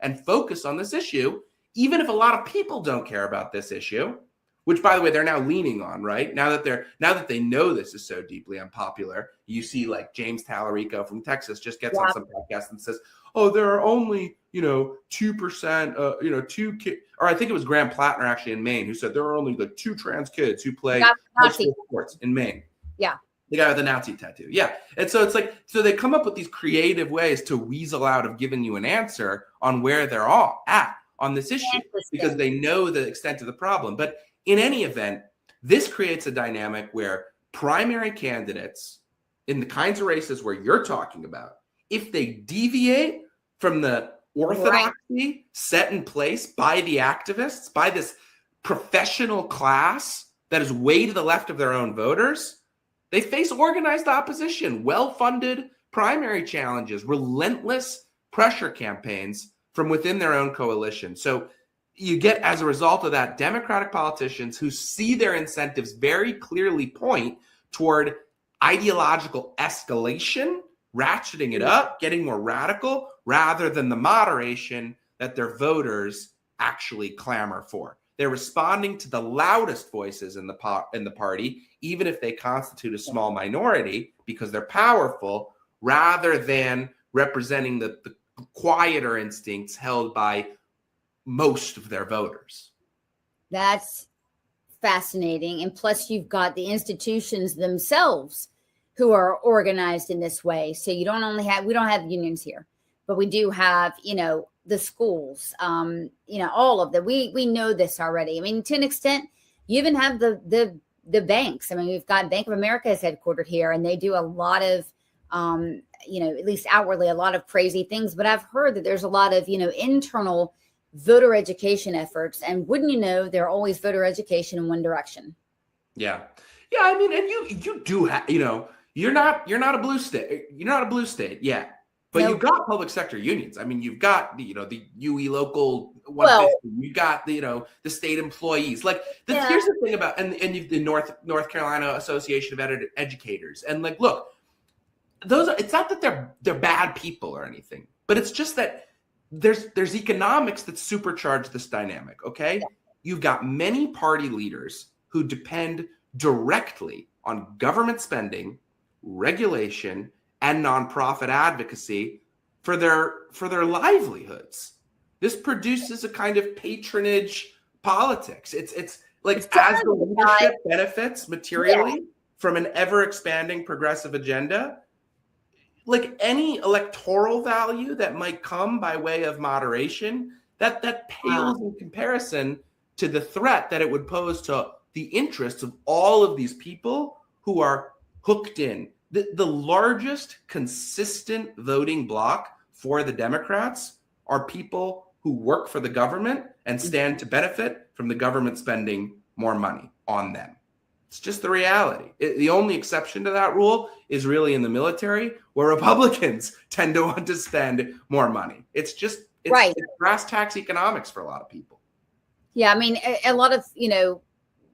and focus on this issue, even if a lot of people don't care about this issue, which, by the way, they're now leaning on, right? Now that they know this is so deeply unpopular, you see like James Tallarico from Texas just gets on some podcast and says, "Oh, there are only 2%, or I think it was Graham Plattner actually in Maine who said there are only like 2 trans kids who play high school sports in Maine." Yeah. The guy with the Nazi tattoo. Yeah. And so it's like, so they come up with these creative ways to weasel out of giving you an answer on where they're all at on this issue because they know the extent of the problem. But in any event, this creates a dynamic where primary candidates in the kinds of races where you're talking about, if they deviate from the orthodoxy set in place by the activists, by this professional class that is way to the left of their own voters, they face organized opposition, well-funded primary challenges, relentless pressure campaigns from within their own coalition. So you get, as a result of that, Democratic politicians who see their incentives very clearly point toward ideological escalation, ratcheting it up, getting more radical, rather than the moderation that their voters actually clamor for. They're responding to the loudest voices in the party, even if they constitute a small minority, because they're powerful, rather than representing the quieter instincts held by most of their voters. That's fascinating. And plus, you've got the institutions themselves who are organized in this way. So we don't have unions here, but we do have, the schools, all of them. We know this already. I mean, to an extent, you even have the banks. I mean, we've got Bank of America is headquartered here, and they do a lot of, at least outwardly, a lot of crazy things. But I've heard that there's a lot of, internal voter education efforts. And wouldn't you know, they're always voter education in one direction. Yeah. Yeah. I mean, and you do have, you're not a blue state. You're not a blue state yet. But you've got public sector unions. I mean, you've got the UE local 150. You've got the state employees. Like here's the thing about and you've the North Carolina Association of Educators. And like, look, it's not that they're bad people or anything, but it's just that there's economics that supercharge this dynamic. Okay, you've got many party leaders who depend directly on government spending, regulation, and nonprofit advocacy for their livelihoods. This produces a kind of patronage politics. It's like as the leadership benefits materially from an ever expanding progressive agenda, like any electoral value that might come by way of moderation, that pales in comparison to the threat that it would pose to the interests of all of these people who are hooked in. The largest consistent voting bloc for the Democrats are people who work for the government and stand to benefit from the government spending more money on them. It's just the reality. The only exception to that rule is really in the military, where Republicans tend to want to spend more money. It's brass tacks economics for a lot of people. Yeah, I mean, a lot of,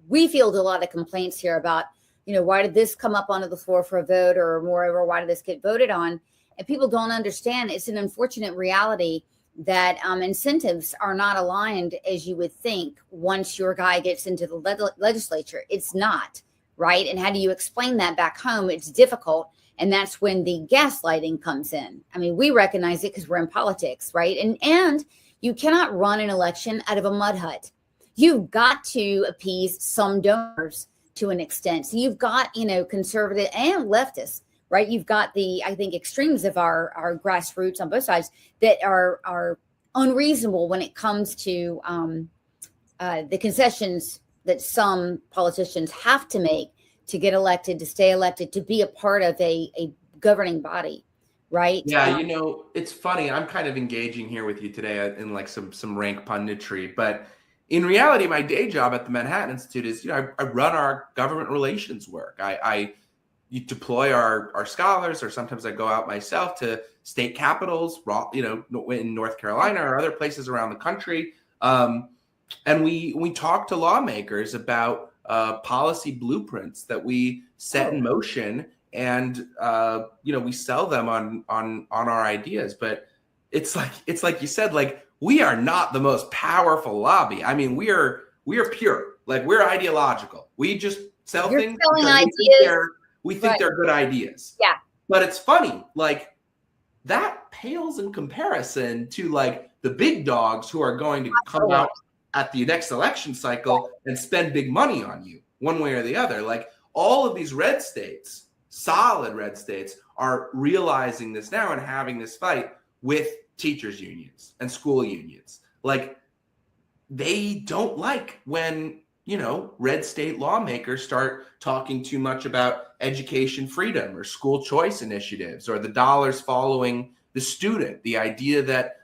we field a lot of complaints here about, why did this come up onto the floor for a vote, or moreover, why did this get voted on? And people don't understand. It's an unfortunate reality that incentives are not aligned as you would think once your guy gets into the legislature. It's not, right? And how do you explain that back home? It's difficult. And that's when the gaslighting comes in. I mean, we recognize it because we're in politics, right? And you cannot run an election out of a mud hut. You've got to appease some donors to an extent. So you've got, conservative and leftists, right? You've got I think, extremes of our grassroots on both sides that are unreasonable when it comes to the concessions that some politicians have to make to get elected, to stay elected, to be a part of a governing body, right? Yeah, it's funny. I'm kind of engaging here with you today in like some rank punditry, but in reality, my day job at the Manhattan Institute is, I run our government relations work. I deploy our scholars, or sometimes I go out myself to state capitals, in North Carolina or other places around the country. And we talk to lawmakers about policy blueprints that we set in motion, and we sell them on our ideas. But it's like you said, like, we are not the most powerful lobby. I mean, we are pure, like, we're ideological. We just sell things because we think they're good ideas. Yeah. But it's funny, like, that pales in comparison to like the big dogs who are going to come out at the next election cycle and spend big money on you one way or the other. Like, all of these red states, solid red states, are realizing this now and having this fight with teachers unions and school unions. Like, they don't like when, red state lawmakers start talking too much about education freedom or school choice initiatives, or the dollars following the student, the idea that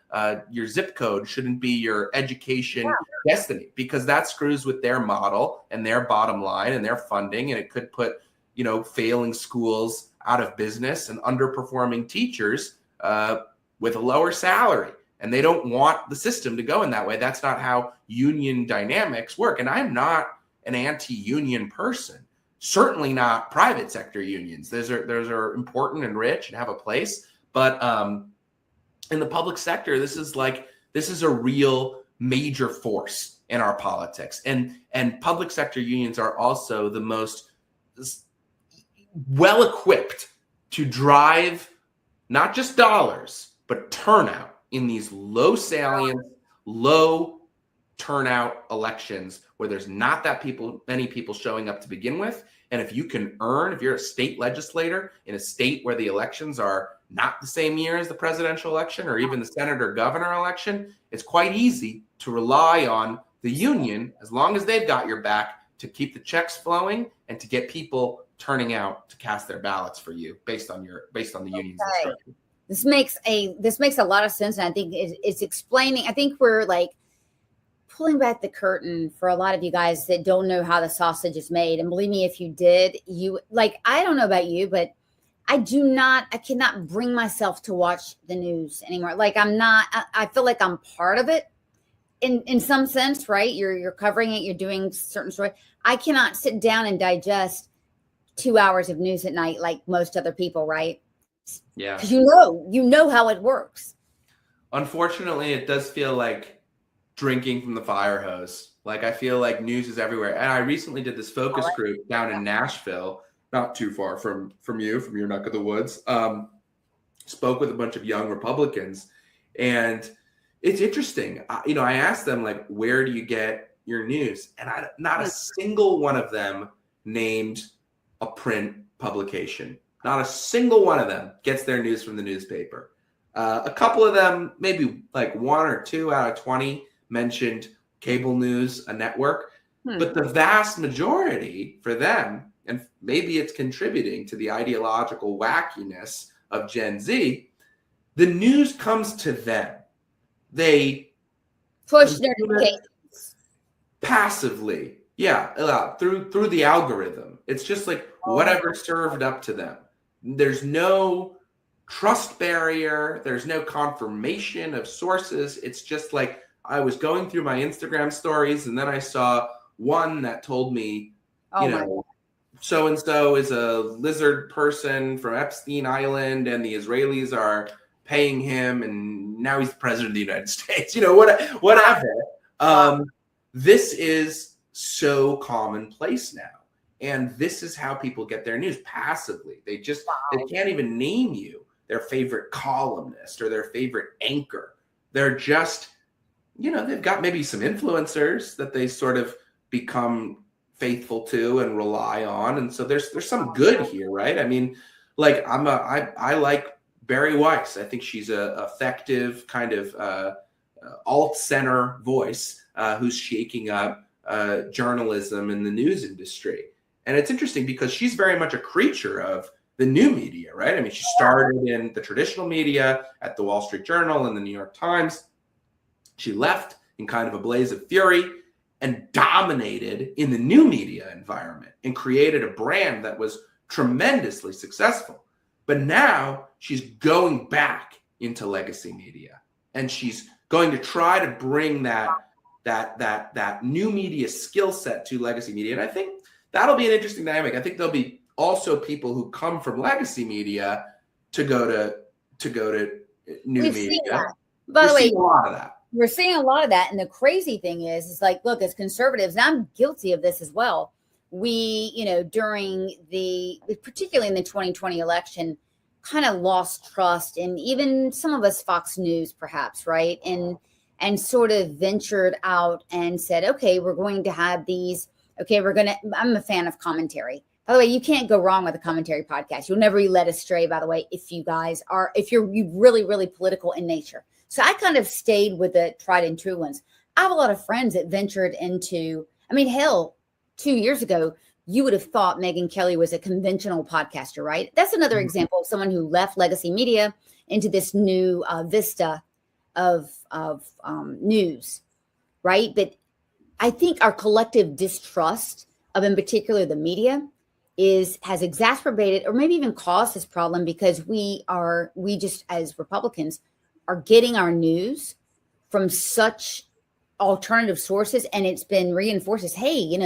your zip code shouldn't be your education destiny, because that screws with their model and their bottom line and their funding, and it could put failing schools out of business and underperforming teachers with a lower salary. And they don't want the system to go in that way. That's not how union dynamics work. And I'm not an anti-union person. Certainly not private sector unions. Those are important and rich and have a place. But in the public sector, this is a real major force in our politics. And public sector unions are also the most well equipped to drive not just dollars, but turnout in these low salient, low turnout elections where there's not many people showing up to begin with. And if you're a state legislator in a state where the elections are not the same year as the presidential election or even the Senate or governor election, it's quite easy to rely on the union, as long as they've got your back, to keep the checks flowing and to get people turning out to cast their ballots for you based on the union's instruction. This makes a lot of sense, and I think it's explaining. I think we're like pulling back the curtain for a lot of you guys that don't know how the sausage is made. And believe me, if you did, I don't know about you, but I cannot bring myself to watch the news anymore. Like, I feel like I'm part of it in some sense, right? You're covering it, you're doing certain story. I cannot sit down and digest 2 hours of news at night like most other people, right? Yeah. Because you know how it works. Unfortunately, it does feel like drinking from the fire hose. Like, I feel like news is everywhere. And I recently did this focus group down in Nashville, not too far from your neck of the woods. Spoke with a bunch of young Republicans, and it's interesting. I asked them, like, where do you get your news? And not a single one of them named a print publication. Not a single one of them gets their news from the newspaper. A couple of them, maybe like 1 or 2 out of 20, mentioned cable news, a network. But the vast majority for them, and maybe it's contributing to the ideological wackiness of Gen Z, the news comes to them. They push notifications passively, through the algorithm. It's just like whatever served up to them. There's no trust barrier. There's no confirmation of sources. It's just like, I was going through my Instagram stories, and then I saw one that told me, so-and-so is a lizard person from Epstein Island, and the Israelis are paying him, and now he's the president of the United States. Whatever. This is so commonplace now. And this is how people get their news passively. They Wow. can't even name you their favorite columnist or their favorite anchor. They're just, they've got maybe some influencers that they sort of become faithful to and rely on. And so there's some good here, right? I mean, like I like Barry Weiss. I think she's a effective kind of alt center voice who's shaking up journalism in the news industry. And it's interesting because she's very much a creature of the new media, right? I mean, she started in the traditional media at the Wall Street Journal and the New York Times. She left in kind of a blaze of fury and dominated in the new media environment and created a brand that was tremendously successful. But now she's going back into legacy media, and she's going to try to bring that new media skill set to legacy media. And I think that'll be an interesting dynamic. I think there'll be also people who come from legacy media to go to new media. By the way, a lot of that. We're seeing a lot of that. And the crazy thing is like, look, as conservatives, and I'm guilty of this as well. We, during particularly in the 2020 election, kind of lost trust, and even some of us Fox News, perhaps, right? And sort of ventured out and said, okay, we're going to have these. Okay, I'm a fan of commentary. By the way, you can't go wrong with a commentary podcast. You'll never be led astray, by the way, if you're really, really political in nature. So I kind of stayed with the tried and true ones. I have a lot of friends that ventured into, hell, 2 years ago, you would have thought Megyn Kelly was a conventional podcaster, right? That's another example of someone who left legacy media into this new vista of news, right? But I think our collective distrust of, in particular, the media has exacerbated or maybe even caused this problem, because we just as Republicans are getting our news from such alternative sources, and it's been reinforced as, hey,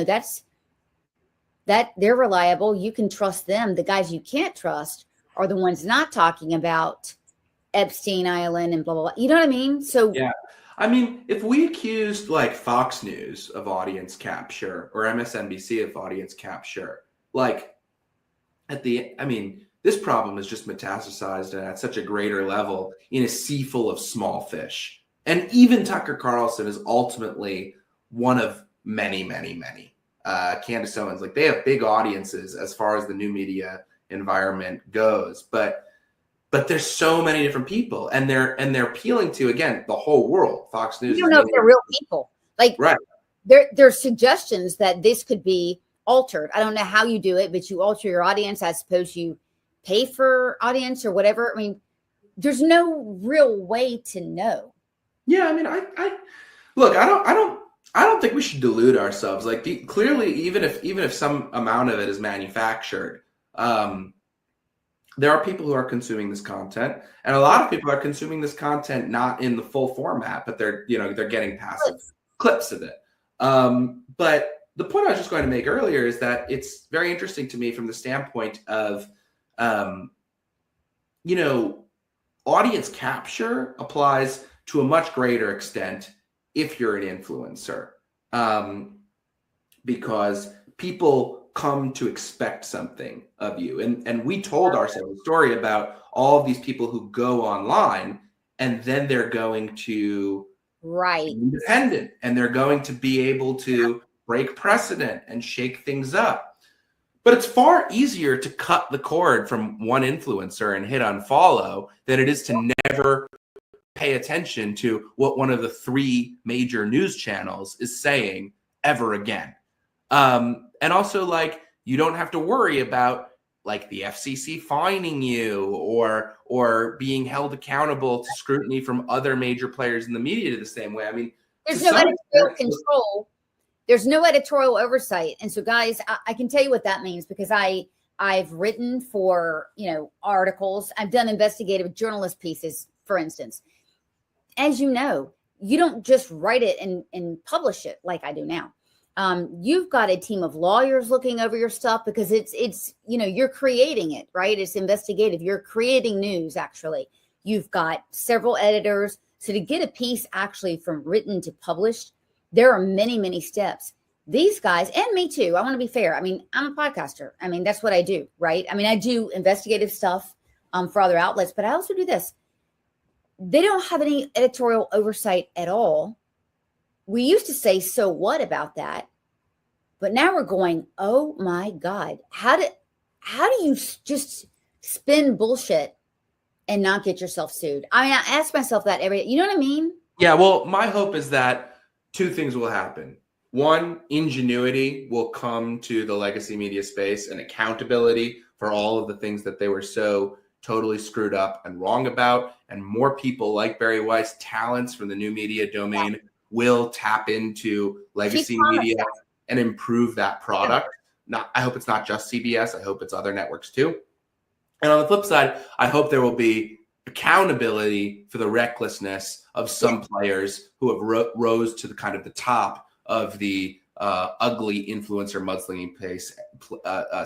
that they're reliable. You can trust them. The guys you can't trust are the ones not talking about Epstein Island and blah, blah, blah. You know what I mean? So yeah. I mean, if we accused like Fox News of audience capture or MSNBC of audience capture, like this problem is just metastasized and at such a greater level in a sea full of small fish. And even Tucker Carlson is ultimately one of many, many, many. Candace Owens, like, they have big audiences as far as the new media environment goes, but there's so many different people, and they're appealing to, again, the whole world. Fox News. You don't know if they're real people. Like, right. There's suggestions that this could be altered. I don't know how you do it, but you alter your audience. I suppose you pay for audience or whatever. I mean, there's no real way to know. Yeah, I mean, I look, I don't think we should delude ourselves. Like, clearly, even if some amount of it is manufactured, there are people who are consuming this content, and a lot of people are consuming this content not in the full format, but they're getting passive clips of it. But the point I was just going to make earlier is that it's very interesting to me from the standpoint of, audience capture applies to a much greater extent if you're an influencer, because people come to expect something of you. And we told ourselves a story about all of these people who go online and then they're going to be independent, and they're going to be able to break precedent and shake things up. But it's far easier to cut the cord from one influencer and hit unfollow than it is to never pay attention to what one of the three major news channels is saying ever again. And also, like, you don't have to worry about, like, the FCC fining you or being held accountable to scrutiny from other major players in the media the same way. I mean, there's no editorial control. There's no editorial oversight. And so, guys, I can tell you what that means, because I've written for, articles. I've done investigative journalist pieces, for instance. As you know, you don't just write it and publish it like I do now. You've got a team of lawyers looking over your stuff, because it's you're creating it, right? It's investigative. You're creating news, actually. You've got several editors. So to get a piece actually from written to published, there are many, many steps. these guys, and me too, I want to be fair. I mean, I'm a podcaster. I mean, that's what I do, right? I mean, I do investigative stuff for other outlets, but I also do this. They don't have any editorial oversight at all. We used to say, so what about that? But now we're going, oh my God, how do you just spin bullshit and not get yourself sued? I mean, I ask myself that you know what I mean? Yeah, well, my hope is that two things will happen. One, ingenuity will come to the legacy media space and accountability for all of the things that they were so totally screwed up and wrong about. And more people like Barry Weiss, talents from the new media domain, will tap into legacy media and improve that product. I hope it's not just CBS. I hope it's other networks too. And on the flip side, I hope there will be accountability for the recklessness of some players who have rose to the kind of the top of the ugly influencer mudslinging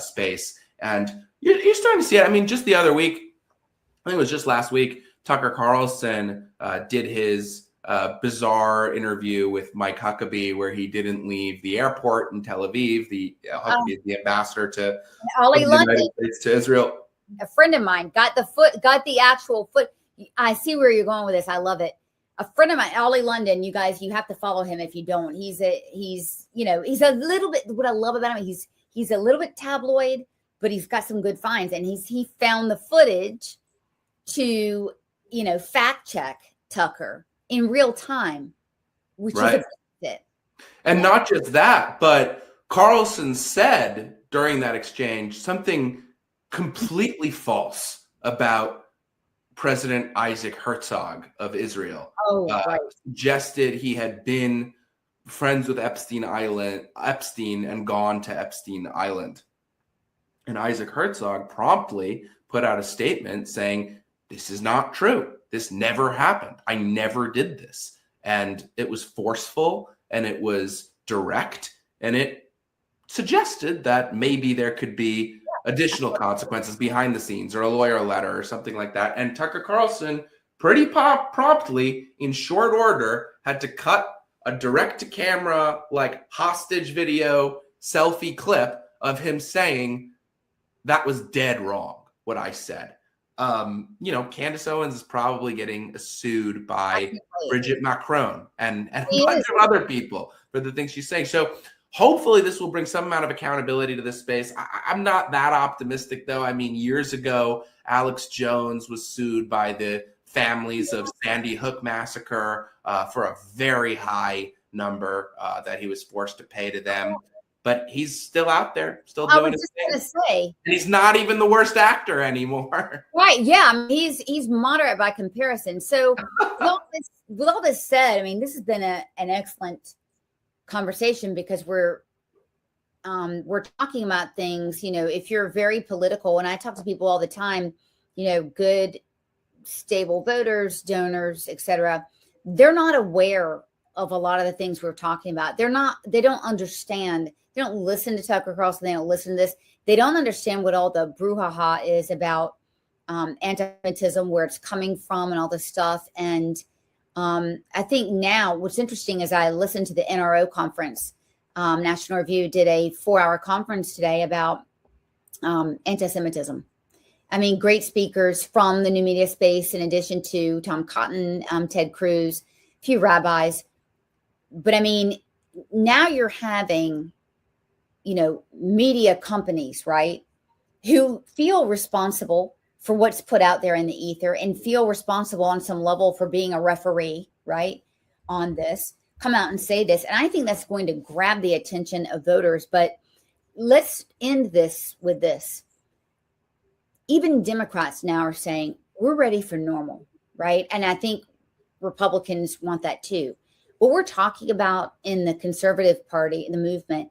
space. And you're starting to see it. I mean, just the other week, I think it was just last week, Tucker Carlson did his bizarre interview with Mike Huckabee, where he didn't leave the airport in Tel Aviv. Huckabee is the ambassador to the United States to Israel. A friend of mine got the actual foot. I see where you're going with this. I love it. A friend of mine, Ollie London, you guys, you have to follow him if you don't. He's a little bit, what I love about him, he's a little bit tabloid, but he's got some good finds. And he found the footage to, fact check Tucker in real time, which is it. And not just that, but Carlson said during that exchange something completely false about President Isaac Herzog of Israel. Suggested he had been friends with Epstein and gone to Epstein Island. And Isaac Herzog promptly put out a statement saying, this is not true. This never happened. I never did this. And it was forceful and it was direct. And it suggested that maybe there could be additional consequences behind the scenes or a lawyer letter or something like that. And Tucker Carlson pretty promptly, in short order, had to cut a direct-to-camera, like hostage video selfie clip of him saying that was dead wrong, what I said. Candace Owens is probably getting sued by Bridget Macron and a bunch of other people for the things she's saying. So hopefully this will bring some amount of accountability to this space. I'm not that optimistic, though. I mean, years ago, Alex Jones was sued by the families of Sandy Hook massacre for a very high number that he was forced to pay to them. But he's still out there, still doing his thing. And he's not even the worst actor anymore. Right? Yeah, I mean, he's moderate by comparison. So with all this said, I mean, this has been an excellent conversation because we're talking about things. If you're very political, and I talk to people all the time, good, stable voters, donors, etc. They're not aware of a lot of the things we're talking about. They don't understand. They don't listen to Tucker Carlson. They don't listen to this. They don't understand what all the brouhaha is about anti-Semitism, where it's coming from and all this stuff. And I think now what's interesting is I listened to the NRO conference. National Review did a 4-hour conference today about anti-Semitism. I mean, great speakers from the new media space, in addition to Tom Cotton, Ted Cruz, a few rabbis. But I mean, now you're having, media companies, right, who feel responsible for what's put out there in the ether and feel responsible on some level for being a referee, right, on this, come out and say this. And I think that's going to grab the attention of voters. But let's end this with this. Even Democrats now are saying we're ready for normal, right? And I think Republicans want that too. What we're talking about in the conservative party, in the movement,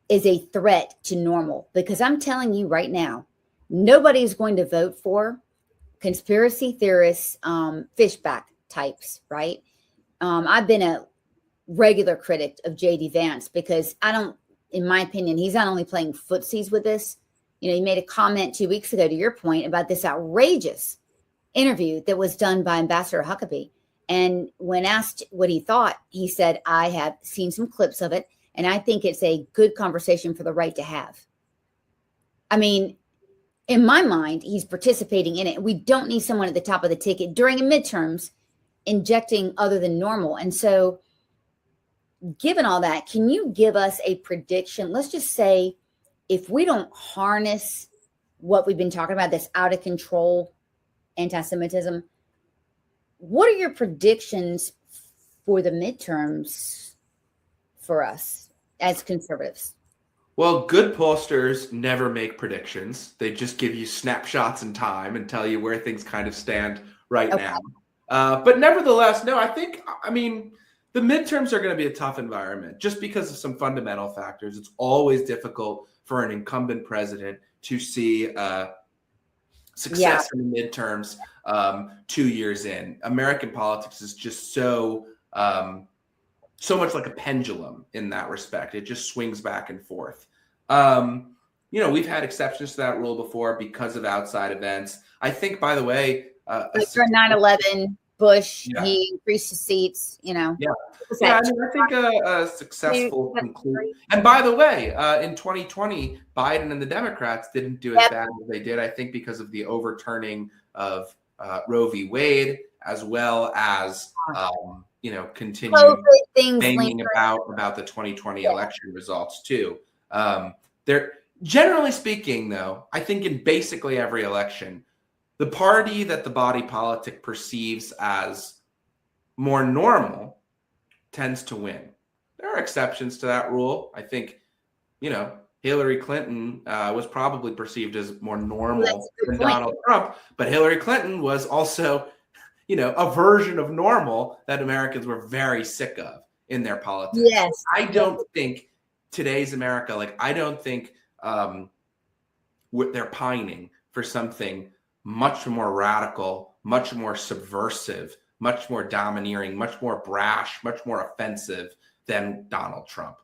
is a threat to normal, because I'm telling you right now, nobody's going to vote for conspiracy theorists, fishback types, right? I've been a regular critic of J.D. Vance because in my opinion, he's not only playing footsies with this. He made a comment 2 weeks ago, to your point, about this outrageous interview that was done by Ambassador Huckabee. And when asked what he thought, he said, I have seen some clips of it, And I think it's a good conversation for the right to have. I mean, in my mind, he's participating in it. We don't need someone at the top of the ticket during a midterms injecting other than normal. And so, given all that, can you give us a prediction? Let's just say if we don't harness what we've been talking about, this out of control anti-Semitism, what are your predictions for the midterms for us as conservatives? Well, good pollsters never make predictions. They just give you snapshots in time and tell you where things kind of stand right Okay. now. But nevertheless, no, I mean, the midterms are going to be a tough environment just because of some fundamental factors. It's always difficult for an incumbent president to see success in the midterms 2 years in. American politics is just so much like a pendulum in that respect. It just swings back and forth. We've had exceptions to that rule before because of outside events. I think, by the way, like during 9/11, Bush, he increased his seats, Yeah, I think a successful conclusion. And by the way, in 2020, Biden and the Democrats didn't do as bad as they did, I think, because of the overturning of Roe v. Wade, as well as continued banging about the 2020 election results too. They're generally speaking, though, I think in basically every election, the party that the body politic perceives as more normal tends to win. There are exceptions to that rule. I think, Hillary Clinton was probably perceived as more normal than Donald Trump, but Hillary Clinton was also, a version of normal that Americans were very sick of in their politics. Yes. I don't think today's America, I don't think they're pining for something much more radical, much more subversive, much more domineering, much more brash, much more offensive than Donald Trump.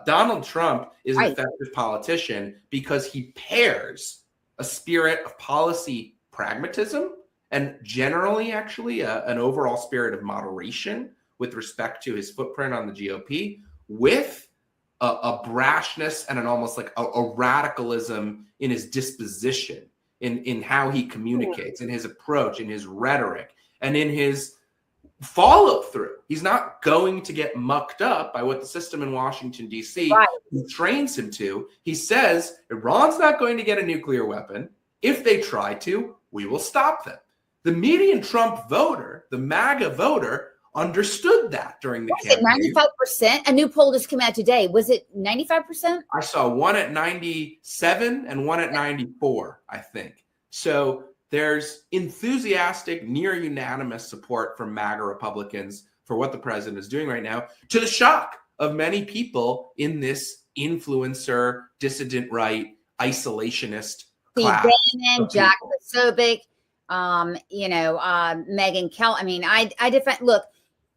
Donald Trump is an effective politician because he pairs a spirit of policy pragmatism and generally actually an overall spirit of moderation with respect to his footprint on the GOP with a brashness and an almost like a radicalism in his disposition, in how he communicates, in his approach, in his rhetoric, and in his follow through. He's not going to get mucked up by what the system in Washington, D.C. trains him to. He says, Iran's not going to get a nuclear weapon. If they try to, we will stop them. The median Trump voter, the MAGA voter, understood that during the campaign. 95%? A new poll just came out today. Was it 95%? I saw one at 97 and one at 94, I think. So there's enthusiastic, near unanimous support from MAGA Republicans for what the president is doing right now, to the shock of many people in this influencer, dissident right, isolationist class. Bannon, Jack Posobiec, Megyn Kelly. I mean, I defend. Look,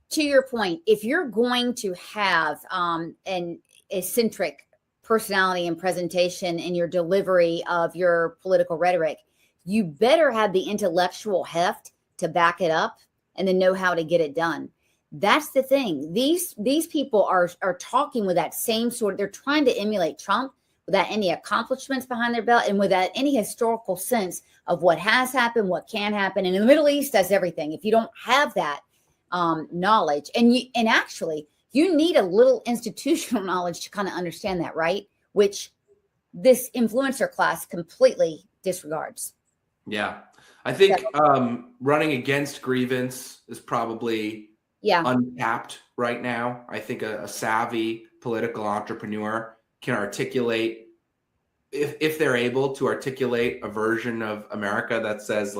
to your point, if you're going to have an eccentric personality and presentation in your delivery of your political rhetoric, you better have the intellectual heft to back it up and then know how to get it done. That's the thing. These people are talking with that same sort. They're trying to emulate Trump without any accomplishments behind their belt and without any historical sense of what has happened, what can happen. And in the Middle East, that's everything. If you don't have that knowledge, and actually, you need a little institutional knowledge to kind of understand that, right? Which this influencer class completely disregards. Yeah. I think running against grievance is probably untapped right now. I think a savvy political entrepreneur can articulate, if they're able to articulate a version of America that says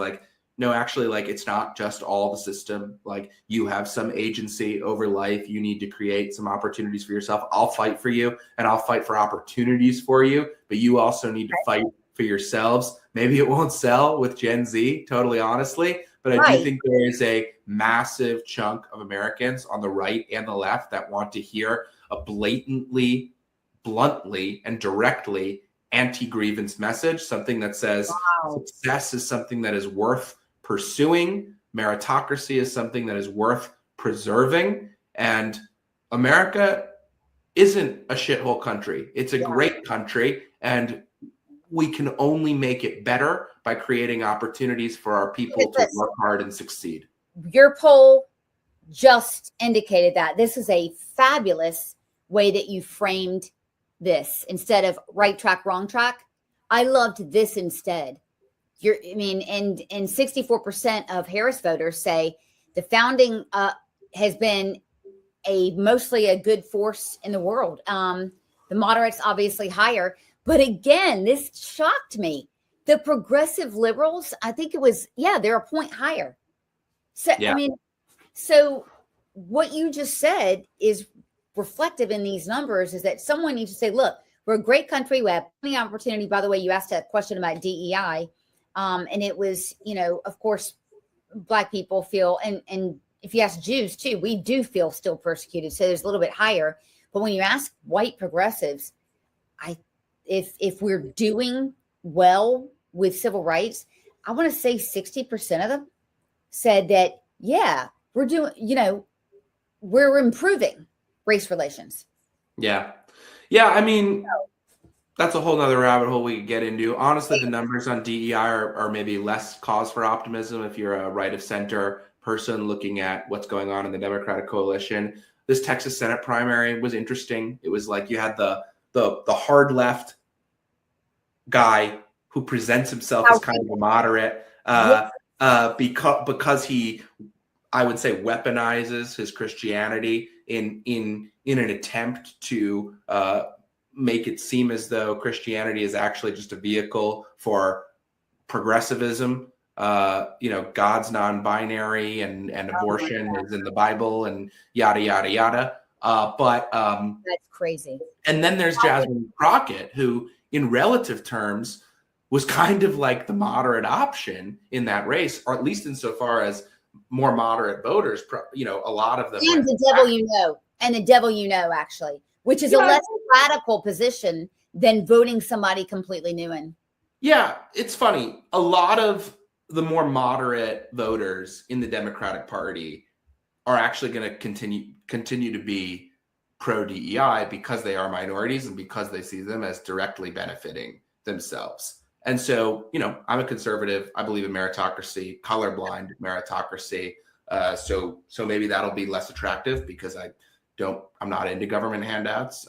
no, actually, it's not just all the system. You have some agency over life. You need to create some opportunities for yourself. I'll fight for you and I'll fight for opportunities for you, but you also need to fight for yourselves. Maybe it won't sell with Gen Z, totally honestly, but I do think there is a massive chunk of Americans on the right and the left that want to hear a blatantly, bluntly, and directly anti-grievance message, something that says success is something that is worth pursuing, meritocracy is something that is worth preserving, and America isn't a shithole country. It's a great country, and we can only make it better by creating opportunities for our people to work hard and succeed. Your poll just indicated that. This is a fabulous way that you framed this. Instead of right track, wrong track, I loved this instead. And 64% of Harris voters say the founding has been mostly a good force in the world. The moderates obviously higher, but again, this shocked me. The progressive liberals, I think it was, they're a point higher. So, yeah. So what you just said is reflective in these numbers, is that someone needs to say, look, we're a great country. We have plenty of opportunity. By the way, you asked a question about DEI. And it was, of course, Black people feel, and if you ask Jews too, we do feel still persecuted. So there's a little bit higher. But when you ask white progressives, if we're doing well with civil rights, I want to say 60% of them said that, we're doing, we're improving race relations. Yeah. That's a whole nother rabbit hole we could get into. Honestly, the numbers on DEI are maybe less cause for optimism if you're a right of center person looking at what's going on in the Democratic coalition. This Texas Senate primary was interesting. It was like you had the hard left guy who presents himself as kind of a moderate because he, I would say, weaponizes his Christianity in an attempt to make it seem as though Christianity is actually just a vehicle for progressivism. God's non-binary and abortion is in the Bible and yada, yada, yada. But that's crazy. And then there's Jasmine Crockett, who in relative terms was kind of like the moderate option in that race, or at least insofar as more moderate voters, a lot of them. And the devil, actually, which is a less radical position than voting somebody completely new in. Yeah, it's funny. A lot of the more moderate voters in the Democratic Party are actually going to continue to be pro DEI because they are minorities and because they see them as directly benefiting themselves. And so, I'm a conservative. I believe in meritocracy, colorblind meritocracy. So maybe that'll be less attractive because I'm not into government handouts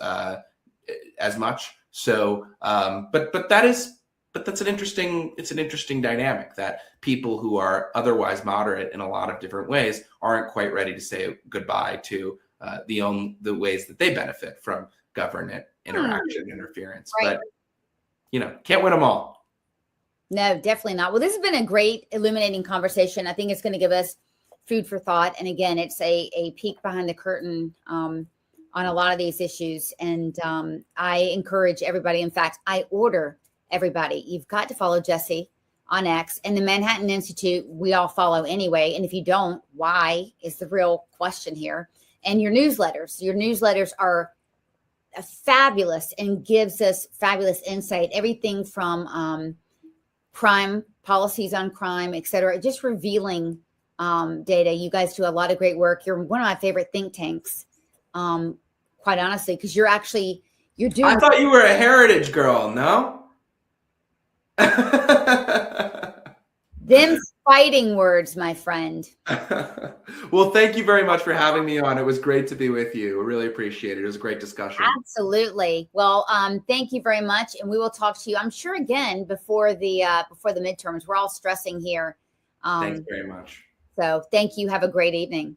as much. So, but that's an interesting dynamic, that people who are otherwise moderate in a lot of different ways aren't quite ready to say goodbye to the ways that they benefit from government interaction, interference. Right. But can't win them all. No, definitely not. Well, this has been a great illuminating conversation. I think it's going to give us food for thought. And again, it's a peek behind the curtain on a lot of these issues. And I encourage everybody. In fact, I order everybody, you've got to follow Jesse on X, and the Manhattan Institute we all follow anyway. And if you don't, why is the real question here. And your newsletters are fabulous and gives us fabulous insight. Everything from crime, policies on crime, et cetera, just revealing data. You guys do a lot of great work. You're one of my favorite think tanks, quite honestly, because you're doing. I thought you were a heritage girl, no? Them fighting words, my friend. Well, thank you very much for having me on. It was great to be with you. I really appreciate it. It was a great discussion. Absolutely. Well, thank you very much, and we will talk to you, I'm sure, again before the midterms. We're all stressing here. Thanks very much. So thank you. Have a great evening.